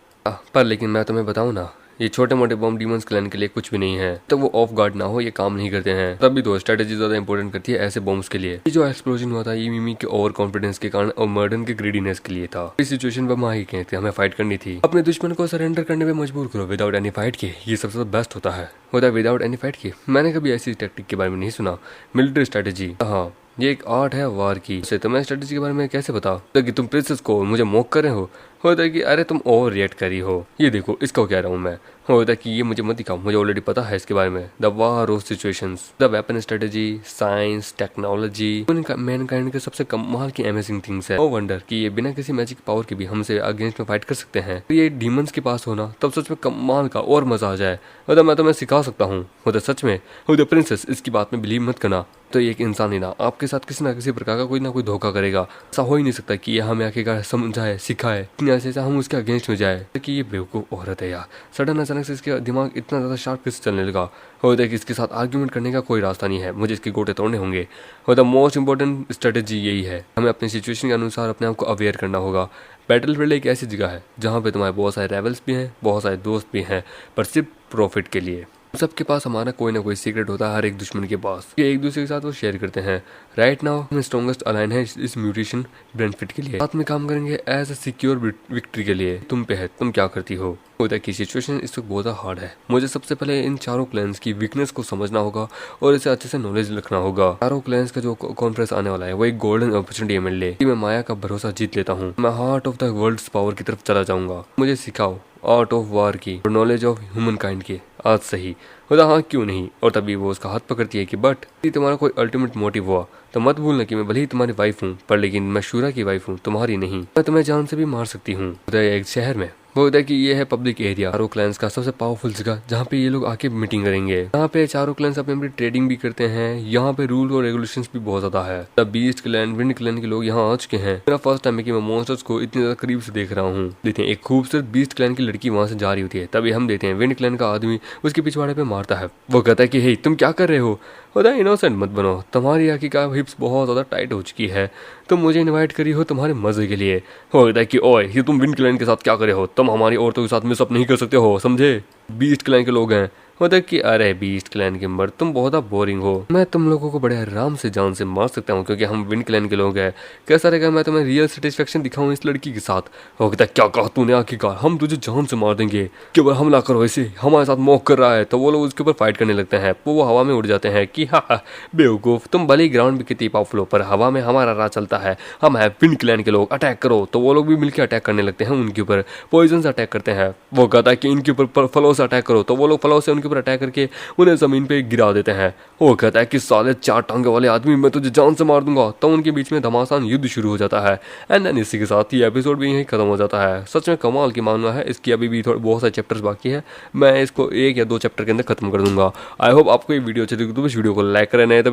पर लेकिन मैं तुम्हें बताऊं ना, ये छोटे मोटे बॉम्ब डीमंस क्लैन के लिए कुछ भी नहीं है। तो वो ऑफ गार्ड ना हो ये काम नहीं करते हैं। तभी तो स्ट्रेटेजी ज्यादा इंपॉर्टेंट करती है ऐसे बॉम्ब्स के लिए। ये जो एक्सप्लोजन हुआ था ये मिमी के ओवर कॉन्फिडेंस के कारण और मर्डन के ग्रीडीनेस के लिए था। इस सिचुएशन पर माही कहते हमें फाइट करनी थी। अपने दुश्मन को सरेंडर करने में मजबूर करो विदाउट एनी फाइट के। ये सबसे बेस्ट होता है विदाउट एनी फाइट के। मैंने कभी ऐसी टैक्टिक के बारे में नहीं सुना। मिलिट्री स्ट्रेटेजी हाँ ये एक आर्ट है वार की। उसे तुम्हें स्ट्रेटेजी के बारे में कैसे बताओ? तो कि तुम प्रिंसेस को मुझे मॉक कर रहे हो। होता है कि अरे तुम ओवर रिएक्ट करी हो। ये देखो इसको कह रहा हूँ मैं। होता है कि ये मुझे मत दिखाओ, मुझे ऑलरेडी पता है इसके बारे में। The war of situations, the weapon strategy, science, technology, Mankind के सबसे कमाल की अमेजिंग थिंग्स है। नो वंडर कि ये बिना किसी मैजिक पावर के भी हमसे अगेंस्ट में फाइट कर सकते हैं। तो ये डीमंस के पास होना तब सच में कमाल का और मजा आ जाए। मतलब मैं तुम्हें सिखा सकता हूँ। होता सच में होता प्रिंसेस इसकी बात में बिलीव मत करना। तो एक इंसान ही ना आपके साथ किसी ना किसी प्रकार का कोई ना कोई धोखा करेगा। ऐसा हो ही नहीं सकता कि ये हमें आखिरकार समझाए सिखाए इतनी ऐसे हम उसके अगेंस्ट में जाए। कि ये बेवकूफ औरत है यार। सडन अचानक से इसके दिमाग इतना ज्यादा शार्प किस चलने लगा। होता है कि इसके साथ आर्ग्यूमेंट करने का कोई रास्ता नहीं है। मुझे इसके गोटे तोड़ने होंगे। होता मोस्ट इंपॉर्टेंट स्ट्रेटेजी यही है। हमें अपनी सिचुएशन के अनुसार अपने आप को अवेयर करना होगा। बैटलफील्ड एक ऐसी जगह है जहाँ पे तुम्हारे बहुत सारे रेबल्स भी हैं, बहुत सारे दोस्त भी हैं, पर सिर्फ प्रॉफिट के लिए। सबके पास हमारा कोई ना कोई सीक्रेट होता है हर एक दुश्मन के पास। ये एक दूसरे के साथ वो शेयर करते हैं। राइट नाउ हम स्ट्रॉन्गेस्ट अलाइन है इस म्यूटेशन बेनिफिट के लिए। साथ में काम करेंगे एज अ सिक्योर विक्ट्री के लिए। तुम पे है, तुम क्या करती हो। होता है कि सिचुएशन इस वक्त बहुत हार्ड है। मुझे सबसे पहले इन चारों क्लैंस की वीकनेस को समझना होगा और इसे अच्छे से नॉलेज रखना होगा। चारों क्लैंस का जो कॉन्फ्रेंस आने वाला है वो एक गोल्डन अपॉर्चुनिटी मिल ले। मैं माया का भरोसा जीत लेता हूँ। मैं heart of the world power की तरफ चला जाऊंगा। मुझे सिखाओ आर्ट ऑफ वार की और नॉलेज ऑफ ह्यूमन काइंड की। आज सही होता हाँ क्यों नहीं। और तभी वो उसका हाथ पकड़ती है कि बट तुम्हारा कोई अल्टीमेट मोटिव हुआ तो मत भूलना कि मैं भले ही तुम्हारी वाइफ हूँ पर लेकिन मैं शूरा की वाइफ हूँ, तुम्हारी नहीं। मैं तुम्हें जान से भी मार सकती हूँ। एक शहर में वो होता है कि ये है पब्लिक एरिया, चारों क्लैंस का सबसे पावरफुल जगह जहाँ पे ये लोग आके मीटिंग करेंगे। यहाँ पे चारों क्लैंस अपनी ट्रेडिंग भी करते हैं। यहाँ पे रूल और रेगुलेशंस भी बहुत ज्यादा है। The beast clan, wind clan के लोग यहाँ आ चुके हैं। मेरा फर्स्ट टाइम है कि मैं मॉन्स्टर्स को इतनी ज्यादा करीब से देख रहा हूँ। देखते हैं एक खूबसूरत बीस्ट क्लैन की लड़की वहां से जा रही होती है, तभी हम देखते हैं विंड क्लैन का आदमी उसके पिछवाड़े पे मारता है। वो कहता है कि हे तुम क्या कर रहे हो, होता है इनोसेंट मत बनो, तुम्हारी आखिर का हिप्स बहुत ज्यादा टाइट हो चुकी है, तुम मुझे इनवाइट करी हो तुम्हारे मजे के लिए। होता है कि ओए ये तुम विंड क्लैन के साथ क्या करे हो, तुम हमारी औरतों के साथ मिसअप नहीं कर सकते हो, समझे। बीस्ट क्लैन के लोग हैं। होता है कि अरे बीस्ट क्लैन के मर्द तुम बहुत बोरिंग हो, मैं तुम लोगों को बड़े आराम से जान से मार सकता हूँ क्योंकि हम विंड क्लैन के लोग हैं। कैसा रहेगा मैं तुम्हें रियल सेटिस्फेक्शन दिखाऊं इस लड़की के साथ। हो कहता है क्या कहा तूने, आखिरकार हम तुझे जान से मार देंगे, केवल हमला करो, ऐसे हमारे साथ मॉक कर रहा है। तो वो लोग उसके ऊपर फाइट करने लगते हैं। वो हवा में उड़ जाते हैं कि हाँ बेवकूफ, तुम भले ग्राउंड में कितनी पावरफुल हो पर हवा में हमारा राज चलता है, हम है विंड क्लैन के लोग, अटैक करो। तो वो लोग भी मिलकर अटैक करने लगते हैं उनके ऊपर, पॉइजन से अटैक करते हैं। वो कहता है कि इनके ऊपर फलों से अटैक करो, तो वो लोग फलों से उनके ऊपर अटैक करके उन्हें जमीन पे गिरा देते हैं। वो कहता है कि साले 4 टांगे वाले आदमी मैं तुझे जान से मार दूंगा। तो उनके बीच में घमासान युद्ध शुरू हो जाता है। एंड देन इसी के साथ ये एपिसोड भी यहीं खत्म हो जाता है। सच में कमाल की मानना है, इसकी अभी भी थोड़े बहुत सारे चैप्टर्स बाकी है, मैं इसको 1 या 2 चैप्टर के अंदर खत्म कर दूंगा। आई होप आपको ये वीडियो अच्छी लगी तो इस वीडियो को लाइक करें, नहीं तो